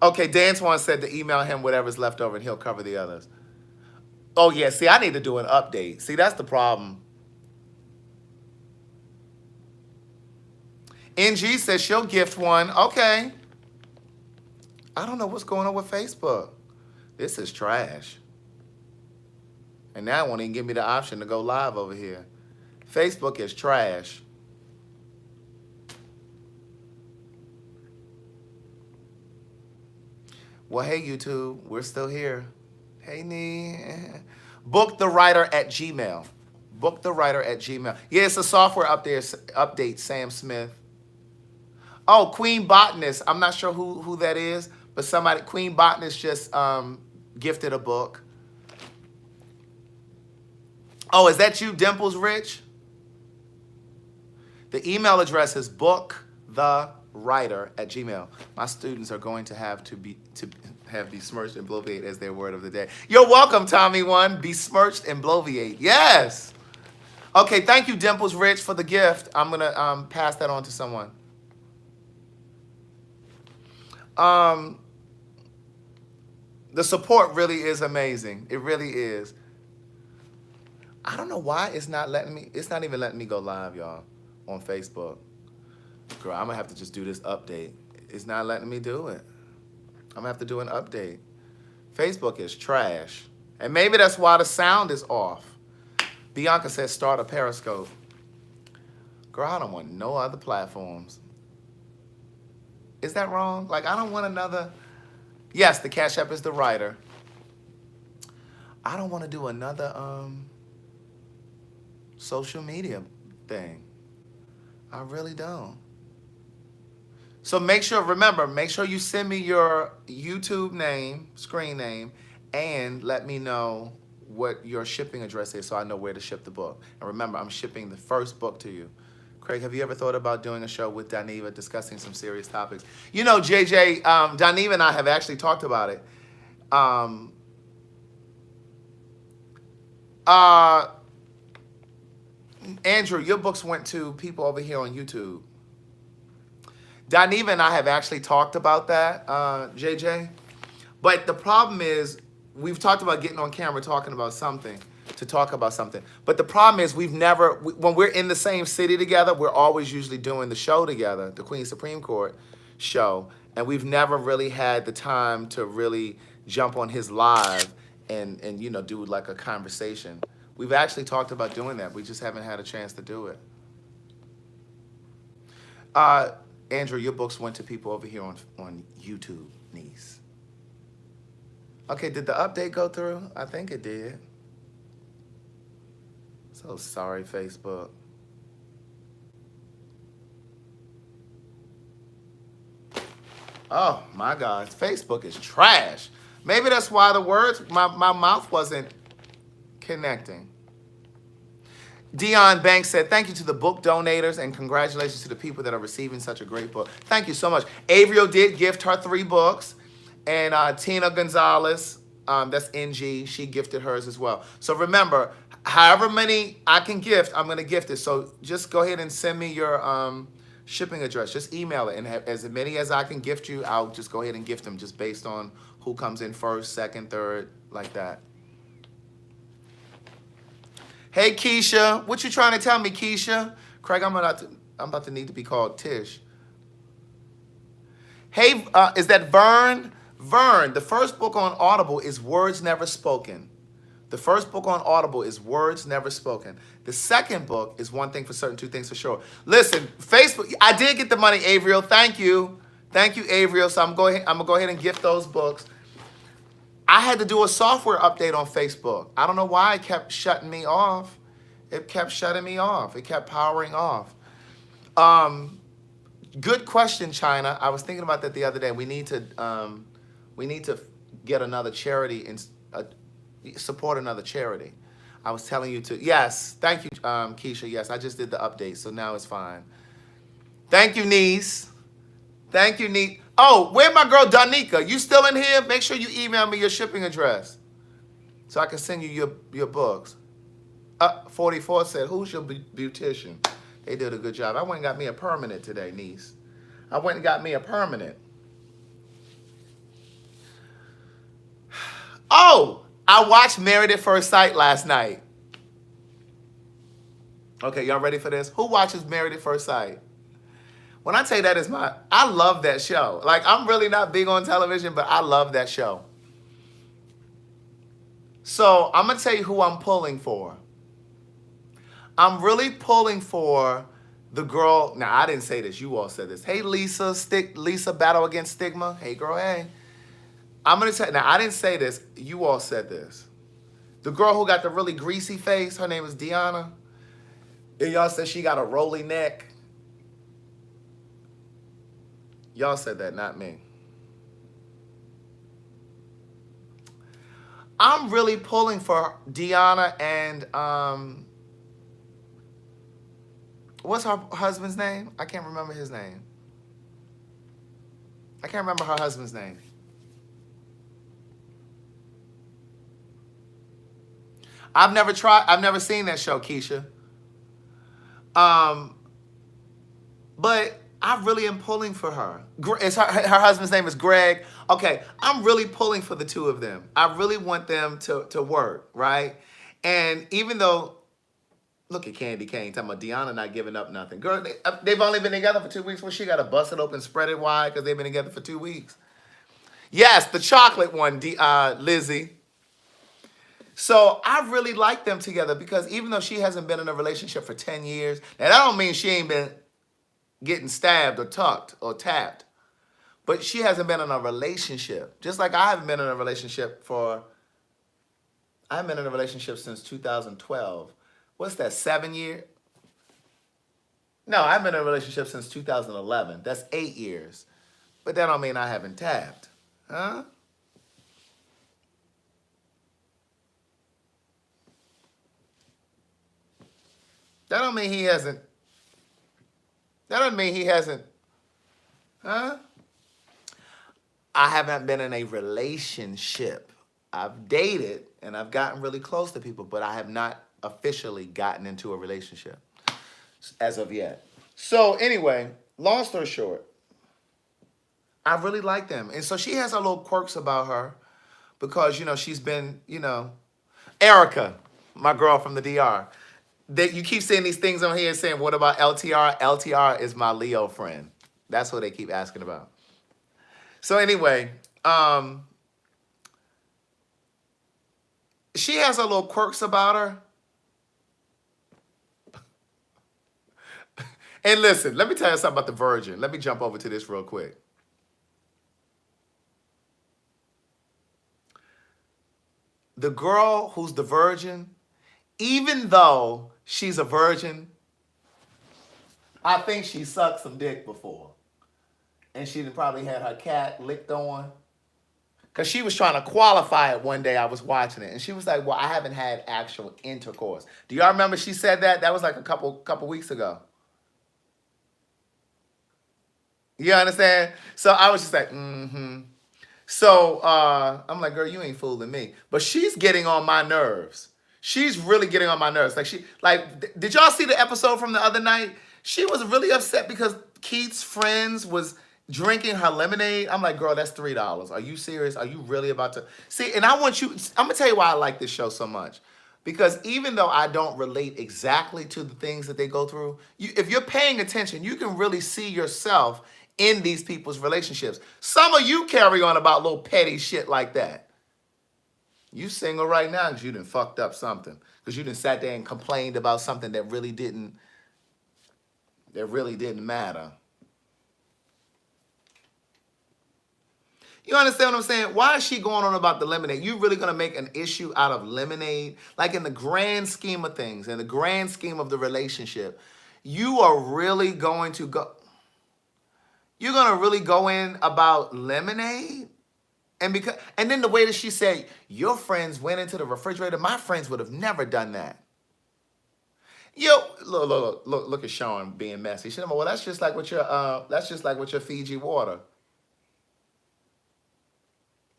Okay, D'Antoine said to email him whatever's left over and he'll cover the others. Oh yeah, see, I need to do an update. See, that's the problem. NG says she'll gift 1. Okay. I don't know what's going on with Facebook. This is trash. And now it won't even give me the option to go live over here. Facebook is trash. Well, hey, YouTube, we're still here. Hey, Nee. BookTheWriter at Gmail. BookTheWriter at Gmail. Yeah, it's a software update, Sam Smith. Oh, Queen Botanist. I'm not sure who that is, but somebody, Queen Botanist just gifted a book. Oh, is that you, Dimples Rich? The email address is bookthewriter at Gmail. My students are going to have besmirched and bloviate as their word of the day. You're welcome, Tommy One. Besmirched and bloviate. Yes. Okay, thank you, Dimples Rich, for the gift. I'm going to pass that on to someone. The support really is amazing. It really is. I don't know why it's not even letting me go live, y'all, on Facebook. Girl, I'm gonna have to just do this update. It's not letting me do it. I'm gonna have to do an update. Facebook is trash. And maybe that's why the sound is off. Bianca says start a Periscope. Girl, I don't want no other platforms. Is that wrong? Like, I don't want another. Yes, the Cash App is the writer. I don't want to do another social media thing. I really don't. So make sure you send me your YouTube name, screen name, and let me know what your shipping address is so I know where to ship the book. And remember, I'm shipping the first book to you. Craig, have you ever thought about doing a show with Daniva discussing some serious topics? You know, JJ, Daniva and I have actually talked about it. Andrew, your books went to people over here on YouTube. Daniva and I have actually talked about that, JJ. But the problem is, we've talked about getting on camera talking about something, to talk about something. But the problem is, when we're in the same city together, we're always usually doing the show together, the Queen Supreme Court show. And we've never really had the time to really jump on his live and you know, do like a conversation. We've actually talked about doing that. We just haven't had a chance to do it. Andrew, your books went to people over here on YouTube, niece. Okay, did the update go through? I think it did. So sorry, Facebook. Oh my God, Facebook is trash. Maybe that's why the words, my mouth wasn't connecting. Dion Banks said, thank you to the book donators and congratulations to the people that are receiving such a great book. Thank you so much. Avriel did gift her 3 books. And Tina Gonzalez, that's NG, she gifted hers as well. So remember, however many I can gift, I'm going to gift it. So just go ahead and send me your shipping address. Just email it. And as many as I can gift you, I'll just go ahead and gift them just based on who comes in first, second, third, like that. Hey, Keisha. What you trying to tell me, Keisha? Craig, I'm about to need to be called Tish. Hey, is that Vern? Vern, the first book on Audible is Words Never Spoken. The first book on Audible is Words Never Spoken. The second book is One Thing for Certain, Two Things for Sure. Listen, Facebook, I did get the money, Avriel. Thank you. Thank you, Avriel. So I'm going to go ahead and gift those books. I had to do a software update on Facebook. I don't know why it kept shutting me off. It kept shutting me off. It kept powering off. Good question, China. I was thinking about that the other day. We need to get another charity and support another charity. I was telling you to. Yes, thank you, Keisha. Yes, I just did the update, so now it's fine. Thank you, niece. Thank you, niece. Oh, where my girl Danica? You still in here? Make sure you email me your shipping address so I can send you your books. 44 said, who's your beautician? They did a good job. I went and got me a permanent today, niece. I went and got me a permanent. Oh, I watched Married at First Sight last night. Okay, y'all ready for this? Who watches Married at First Sight? When I tell you that is I love that show. Like, I'm really not big on television, but I love that show. So I'm going to tell you who I'm pulling for. I'm really pulling for the girl. Now, I didn't say this. You all said this. Hey, Lisa, Lisa, battle against stigma. Hey, girl, hey. I'm going to tell you. Now, I didn't say this. You all said this. The girl who got the really greasy face, her name is Deanna. And y'all said she got a rolly neck. Y'all said that, not me. I'm really pulling for Deanna and what's her husband's name? I can't remember his name. I can't remember her husband's name. I've never seen that show, Keisha. But I really am pulling for her. Her husband's name is Greg. Okay, I'm really pulling for the two of them. I really want them to work, right? And even though, look at Candy Cane talking about Deanna not giving up nothing. Girl, they've only been together for 2 weeks. Well, she got to bust it open, spread it wide because they've been together for 2 weeks. Yes, the chocolate one, Lizzie. So I really like them together because even though she hasn't been in a relationship for 10 years, and that don't mean she ain't been getting stabbed or tucked or tapped, but she hasn't been in a relationship. Just like I haven't been in a relationship since 2012. What's that, 7 years? No, I've been in a relationship since 2011. That's 8 years. But that don't mean I haven't tapped. Huh? That don't mean he hasn't. That doesn't mean he hasn't. Huh? I haven't been in a relationship. I've dated and I've gotten really close to people, but I have not officially gotten into a relationship as of yet. So anyway, long story short, I really like them. And so she has her little quirks about her because, she's been, Erica, my girl from the DR. You keep seeing these things on here saying, what about LTR? LTR is my Leo friend. That's what they keep asking about. So anyway, she has her little quirks about her. And listen, let me tell you something about the virgin. Let me jump over to this real quick. The girl who's the virgin, even though she's a virgin, I think she sucked some dick before. And she probably had her cat licked on. Because she was trying to qualify it one day. I was watching it. And she was like, well, I haven't had actual intercourse. Do y'all remember she said that? That was like a couple weeks ago. You understand? So I was just like, mm-hmm. So I'm like, girl, you ain't fooling me. But she's getting on my nerves. She's really getting on my nerves. Did y'all see the episode from the other night? She was really upset because Keith's friends was drinking her lemonade. I'm like, girl, that's $3. Are you serious? Are you really about to see? And I'm gonna tell you why I like this show so much. Because even though I don't relate exactly to the things that they go through, if you're paying attention, you can really see yourself in these people's relationships. Some of you carry on about little petty shit like that. You single right now because you done fucked up something. Because you done sat there and complained about something that really didn't matter. You understand what I'm saying? Why is she going on about the lemonade? You really going to make an issue out of lemonade? Like in the grand scheme of things, in the grand scheme of the relationship, you are really going to go... You're going to really go in about lemonade? And then the way that she said, your friends went into the refrigerator. My friends would have never done that. Yo, look at Sean being messy. She said, well, that's just like with your Fiji water.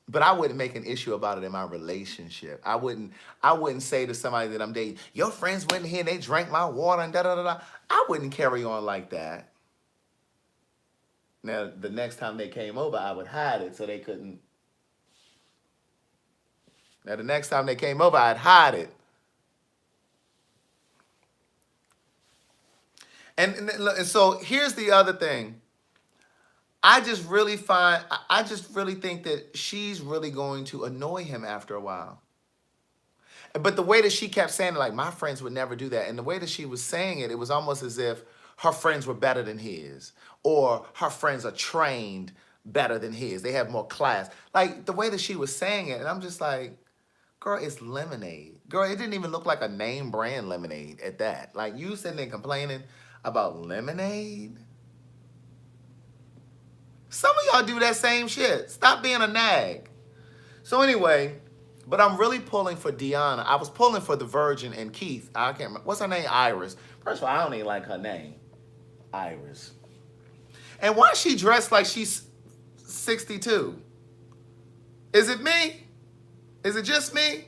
But I wouldn't make an issue about it in my relationship. I wouldn't say to somebody that I'm dating, your friends went in here and they drank my water and da-da-da-da. I wouldn't carry on like that. Now, the next time they came over, I would hide it so they couldn't. Now, the next time they came over, I'd hide it. And so here's the other thing. I just really think that she's really going to annoy him after a while. But the way that she kept saying it, like, my friends would never do that. And the way that she was saying it, it was almost as if her friends were better than his, or her friends are trained better than his. They have more class. Like, the way that she was saying it, and I'm just like, girl, it's lemonade. Girl, it didn't even look like a name brand lemonade at that. Like, you sitting there complaining about lemonade? Some of y'all do that same shit. Stop being a nag. So anyway, but I'm really pulling for Deanna. I was pulling for the Virgin and Keith. I can't remember. What's her name? Iris. First of all, I don't even like her name. Iris. And why is she dressed like she's 62? Is it me? Is it just me?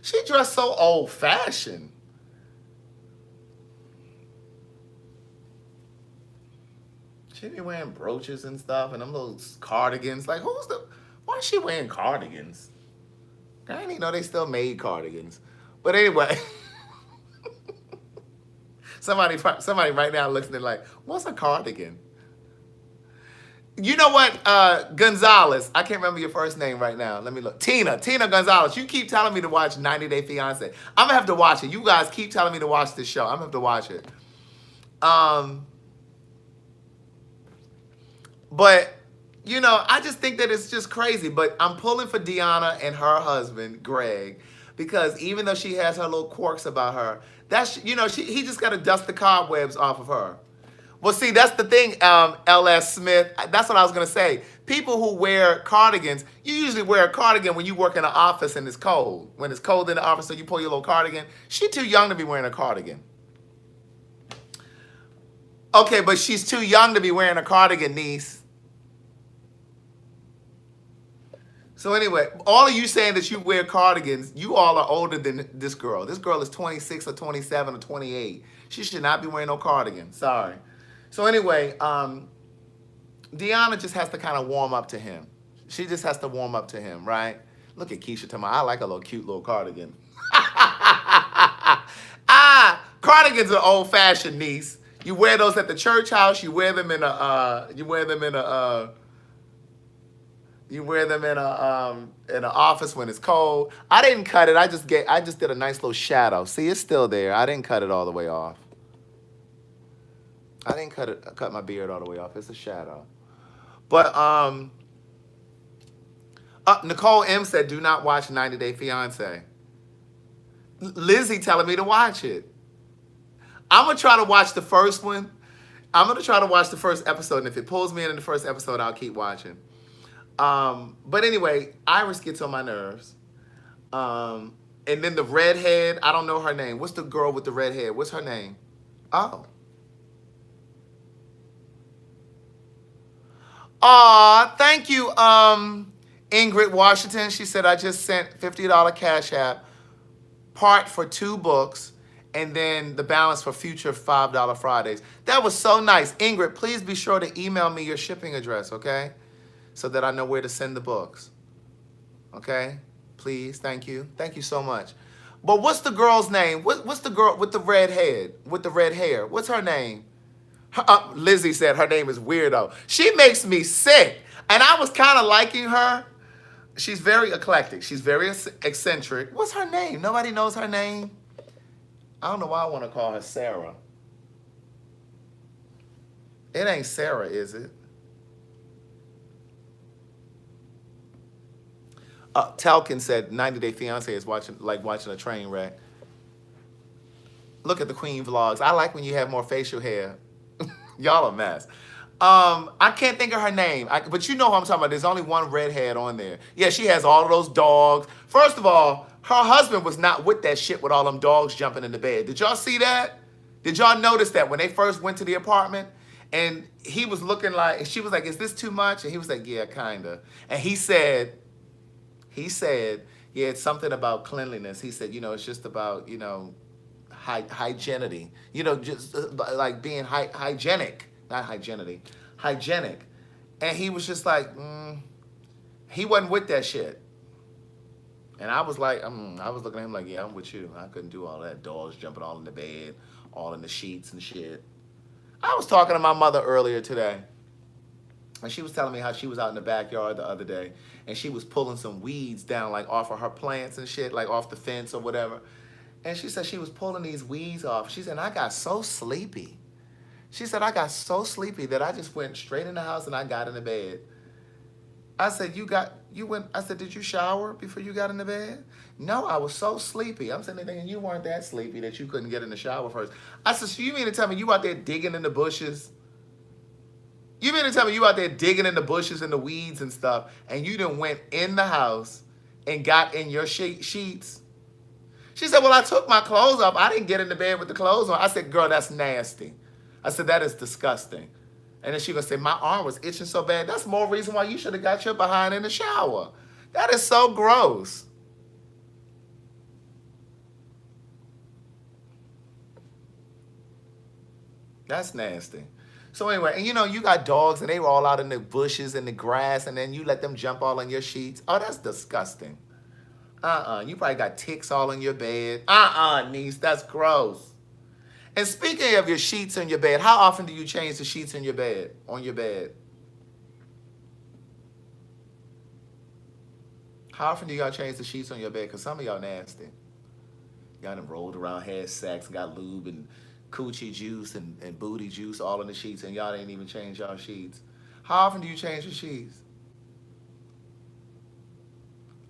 She dressed so old-fashioned. She be wearing brooches and stuff and them little cardigans. Like, why is she wearing cardigans? I didn't even know they still made cardigans. But anyway, somebody right now looks at it like, what's a cardigan? You know what, Gonzalez, I can't remember your first name right now. Let me look. Tina Gonzalez, you keep telling me to watch 90 Day Fiance. I'm gonna have to watch it. You guys keep telling me to watch this show. I'm gonna have to watch it. But, you know, I just think that it's just crazy. But I'm pulling for Deanna and her husband, Greg, because even though she has her little quirks about her, that's, you know, he just got to dust the cobwebs off of her. Well, see, that's the thing, L.S. Smith. That's what I was going to say. People who wear cardigans, you usually wear a cardigan when you work in an office and it's cold. When it's cold in the office, so you pull your little cardigan. She's too young to be wearing a cardigan. Okay, but she's too young to be wearing a cardigan, niece. So anyway, all of you saying that you wear cardigans, you all are older than this girl. This girl is 26 or 27 or 28. She should not be wearing no cardigan. Sorry. So anyway, Deanna just has to kind of warm up to him. She just has to warm up to him, right? Look at Keisha talking about, I like a little cute little cardigan. Cardigans are old-fashioned, niece. You wear those at the church house. You wear them in an office when it's cold. I didn't cut it. I just did a nice little shadow. See, it's still there. I didn't cut it all the way off. I didn't cut my beard all the way off. It's a shadow. But Nicole M said, "Do not watch 90 Day Fiance." Lizzie telling me to watch it. I'm gonna try to watch the first one. I'm gonna try to watch the first episode, and if it pulls me in the first episode, I'll keep watching. But anyway, Iris gets on my nerves. And then the redhead, I don't know her name. What's the girl with the red hair? What's her name? Oh. Aw, thank you, Ingrid Washington. She said, I just sent $50 Cash App, part for 2 books, and then the balance for future $5 Fridays. That was so nice. Ingrid, please be sure to email me your shipping address, okay? So that I know where to send the books. Okay? Please, thank you. Thank you so much. But what's the girl's name? What's the girl with the red head, with the red hair? What's her name? Lizzie said her name is Weirdo. She makes me sick. And I was kind of liking her. She's very eclectic. She's very eccentric. What's her name? Nobody knows her name. I don't know why I want to call her Sarah. It ain't Sarah, is it? Telkin said 90 Day Fiance is like watching a train wreck. Look at the Queen vlogs. I like when you have more facial hair. Y'all a mess. I can't think of her name, but you know who I'm talking about. There's only one redhead on there. Yeah, she has all of those dogs. First of all, her husband was not with that shit with all them dogs jumping in the bed. Did y'all see that? Did y'all notice that when they first went to the apartment and he was looking like, and she was like, is this too much? And he was like, yeah, kinda. And he said, yeah, it's something about cleanliness. He said, you know, it's just about, you know, hygienity. You know, just like being hygienic. Not hygienity. Hygienic. And he was just like, he wasn't with that shit. And I was like, I was looking at him like, yeah, I'm with you. I couldn't do all that. Dogs jumping all in the bed, all in the sheets and shit. I was talking to my mother earlier today. And she was telling me how she was out in the backyard the other day and she was pulling some weeds down like off of her plants and shit, like off the fence or whatever. And she said she was pulling these weeds off. She said, I got so sleepy. She said, I got so sleepy that I just went straight in the house and I got in the bed. I said, I said, did you shower before you got in the bed? No, I was so sleepy. I'm sitting there thinking you weren't that sleepy that you couldn't get in the shower first. I said, so you mean to tell me you out there digging in the bushes? You mean to tell me you out there digging in the bushes and the weeds and stuff, and you done went in the house and got in your sheets? She said, well, I took my clothes off. I didn't get in the bed with the clothes on. I said, girl, that's nasty. I said, that is disgusting. And then she gonna say, my arm was itching so bad. That's more reason why you should have got your behind in the shower. That is so gross. That's nasty. So anyway, and you know, you got dogs and they were all out in the bushes and the grass and then you let them jump all on your sheets. Oh, that's disgusting. You probably got ticks all in your bed. Niece, that's gross. And speaking of your sheets in your bed, how often do you change the sheets in your bed, on your bed? How often do y'all change the sheets on your bed? Because some of y'all nasty. Y'all done rolled around, had sex, got lube and coochie juice and booty juice all in the sheets, and y'all ain't even change y'all sheets. How often do you change your sheets?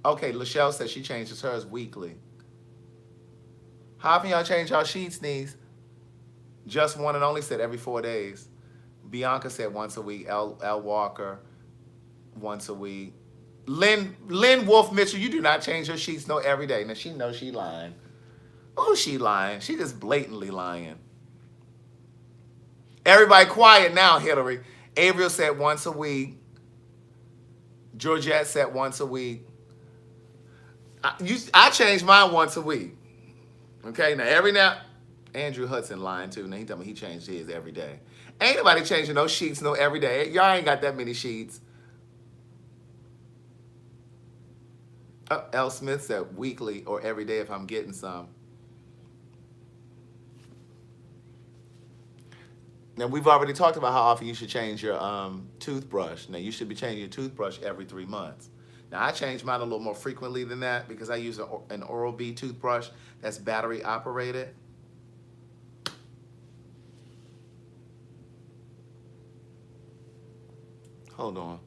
Okay, Lachelle says she changes hers weekly. How often y'all change y'all sheets, niece? Just one and only said every 4 days. Bianca said once a week. L. Walker, once a week. Lynn Wolf Mitchell, you do not change your sheets no every day. Now she knows she lying. Oh, she lying. She just blatantly lying. Everybody quiet now, Hillary. Avriel said once a week. Georgette said once a week. I change mine once a week. Okay, now Andrew Hudson lying too. Now he told me he changed his every day. Ain't nobody changing no sheets no every day. Y'all ain't got that many sheets. L. Smith said weekly or every day if I'm getting some. Now we've already talked about how often you should change your toothbrush. Now you should be changing your toothbrush every 3 months. Now I change mine a little more frequently than that because I use an Oral-B toothbrush that's battery operated. Hold on.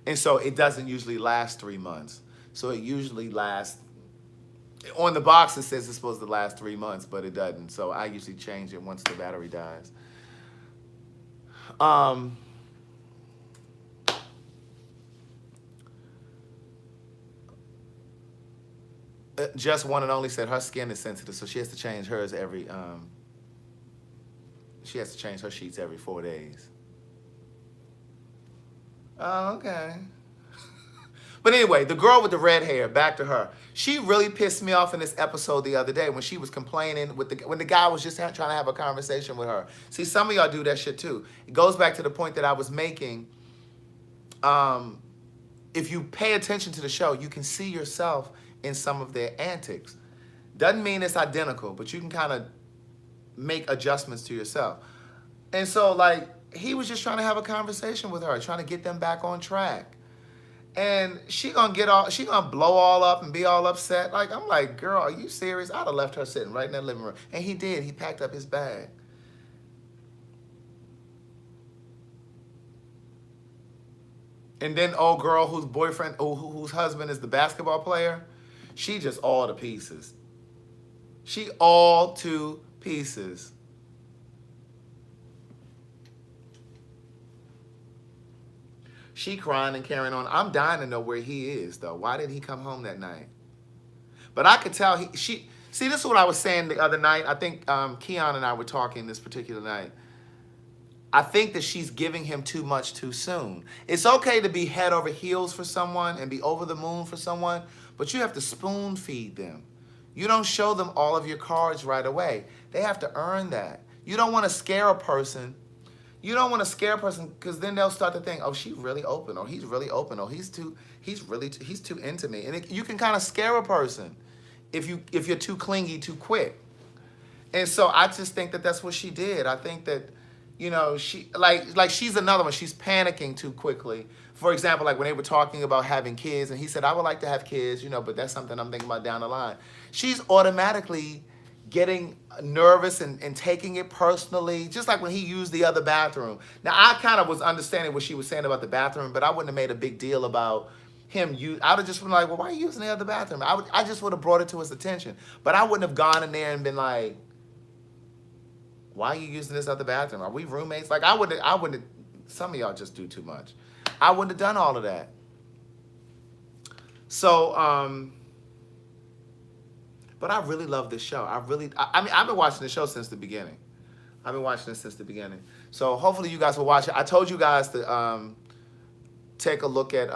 And so it doesn't usually last 3 months. So it usually lasts, on the box it says it's supposed to last 3 months, but it doesn't. So I usually change it once the battery dies. Just one and only said her skin is sensitive, so she has to change hers every, she has to change her sheets every 4 days. Oh, okay. But anyway, the girl with the red hair, back to her. She really pissed me off in this episode the other day when she was complaining when the guy was just trying to have a conversation with her. See, some of y'all do that shit too. It goes back to the point that I was making. If you pay attention to the show, you can see yourself in some of their antics. Doesn't mean it's identical, but you can kind of make adjustments to yourself. And so, like, he was just trying to have a conversation with her, trying to get them back on track. And she gonna blow all up and be all upset. Like, I'm like, girl, are you serious? I'd have left her sitting right in that living room. And he did. He packed up his bag. And then old girl whose husband is the basketball player, she just all to pieces. She all to pieces. She crying and carrying on. I'm dying to know where he is, though. Why didn't he come home that night? But I could tell see, this is what I was saying the other night. I think Keon and I were talking this particular night. I think that she's giving him too much too soon. It's okay to be head over heels for someone and be over the moon for someone, but you have to spoon feed them. You don't show them all of your cards right away. They have to earn that. You don't want to scare a person. You don't want to scare a person because then they'll start to think, oh, she's really open, or he's really open, or he's too into me. And you can kind of scare a person if you're too clingy too quick. And so I just think that that's what she did. I think that, you know, she like she's another one. She's panicking too quickly. For example, like when they were talking about having kids, and he said, I would like to have kids, you know, but that's something I'm thinking about down the line. She's automatically getting nervous and taking it personally, just like when he used the other bathroom. Now, I kind of was understanding what she was saying about the bathroom, but I wouldn't have made a big deal about him. I would have just been like, well, why are you using the other bathroom? I just would have brought it to his attention. But I wouldn't have gone in there and been like, why are you using this other bathroom? Are we roommates? Like, I wouldn't, some of y'all just do too much. I wouldn't have done all of that. So, but I really love this show. I mean, I've been watching the show since the beginning. I've been watching it since the beginning. So hopefully you guys will watch it. I told you guys to take a look at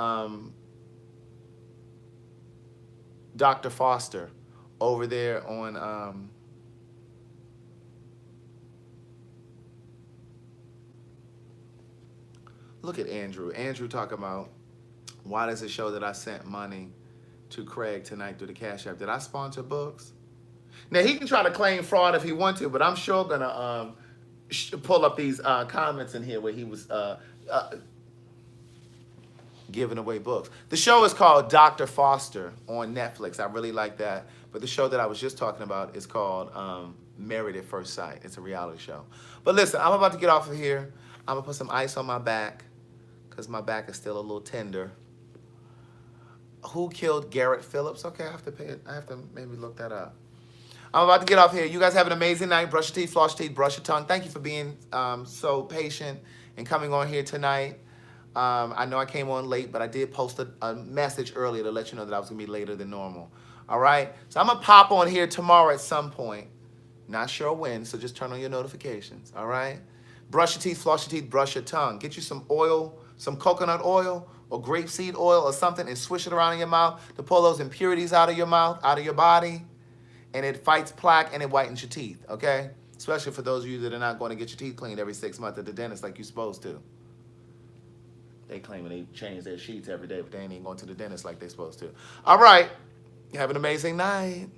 Dr. Foster over there on look at Andrew. Andrew talking about, why does it show that I sent money to Craig tonight through the Cash App? Did I sponsor books? Now, he can try to claim fraud if he wants to, but I'm sure going to pull up these comments in here where he was giving away books. The show is called Dr. Foster on Netflix. I really like that. But the show that I was just talking about is called Married at First Sight. It's a reality show. But listen, I'm about to get off of here. I'm going to put some ice on my back because my back is still a little tender. Who killed Garrett Phillips? Okay, I have to maybe look that up. I'm about to get off here. You guys have an amazing night. Brush your teeth, floss your teeth, brush your tongue. Thank you for being so patient and coming on here tonight. I know I came on late, but I did post a message earlier to let you know that I was going to be later than normal. All right? So I'm going to pop on here tomorrow at some point. Not sure when, so just turn on your notifications. All right? Brush your teeth, floss your teeth, brush your tongue. Get you some oil, some coconut oil or grapeseed oil or something, and swish it around in your mouth to pull those impurities out of your mouth, out of your body. And it fights plaque and it whitens your teeth, okay? Especially for those of you that are not going to get your teeth cleaned every 6 months at the dentist like you're supposed to. They claim they change their sheets every day, but they ain't even going to the dentist like they're supposed to. All right. Have an amazing night.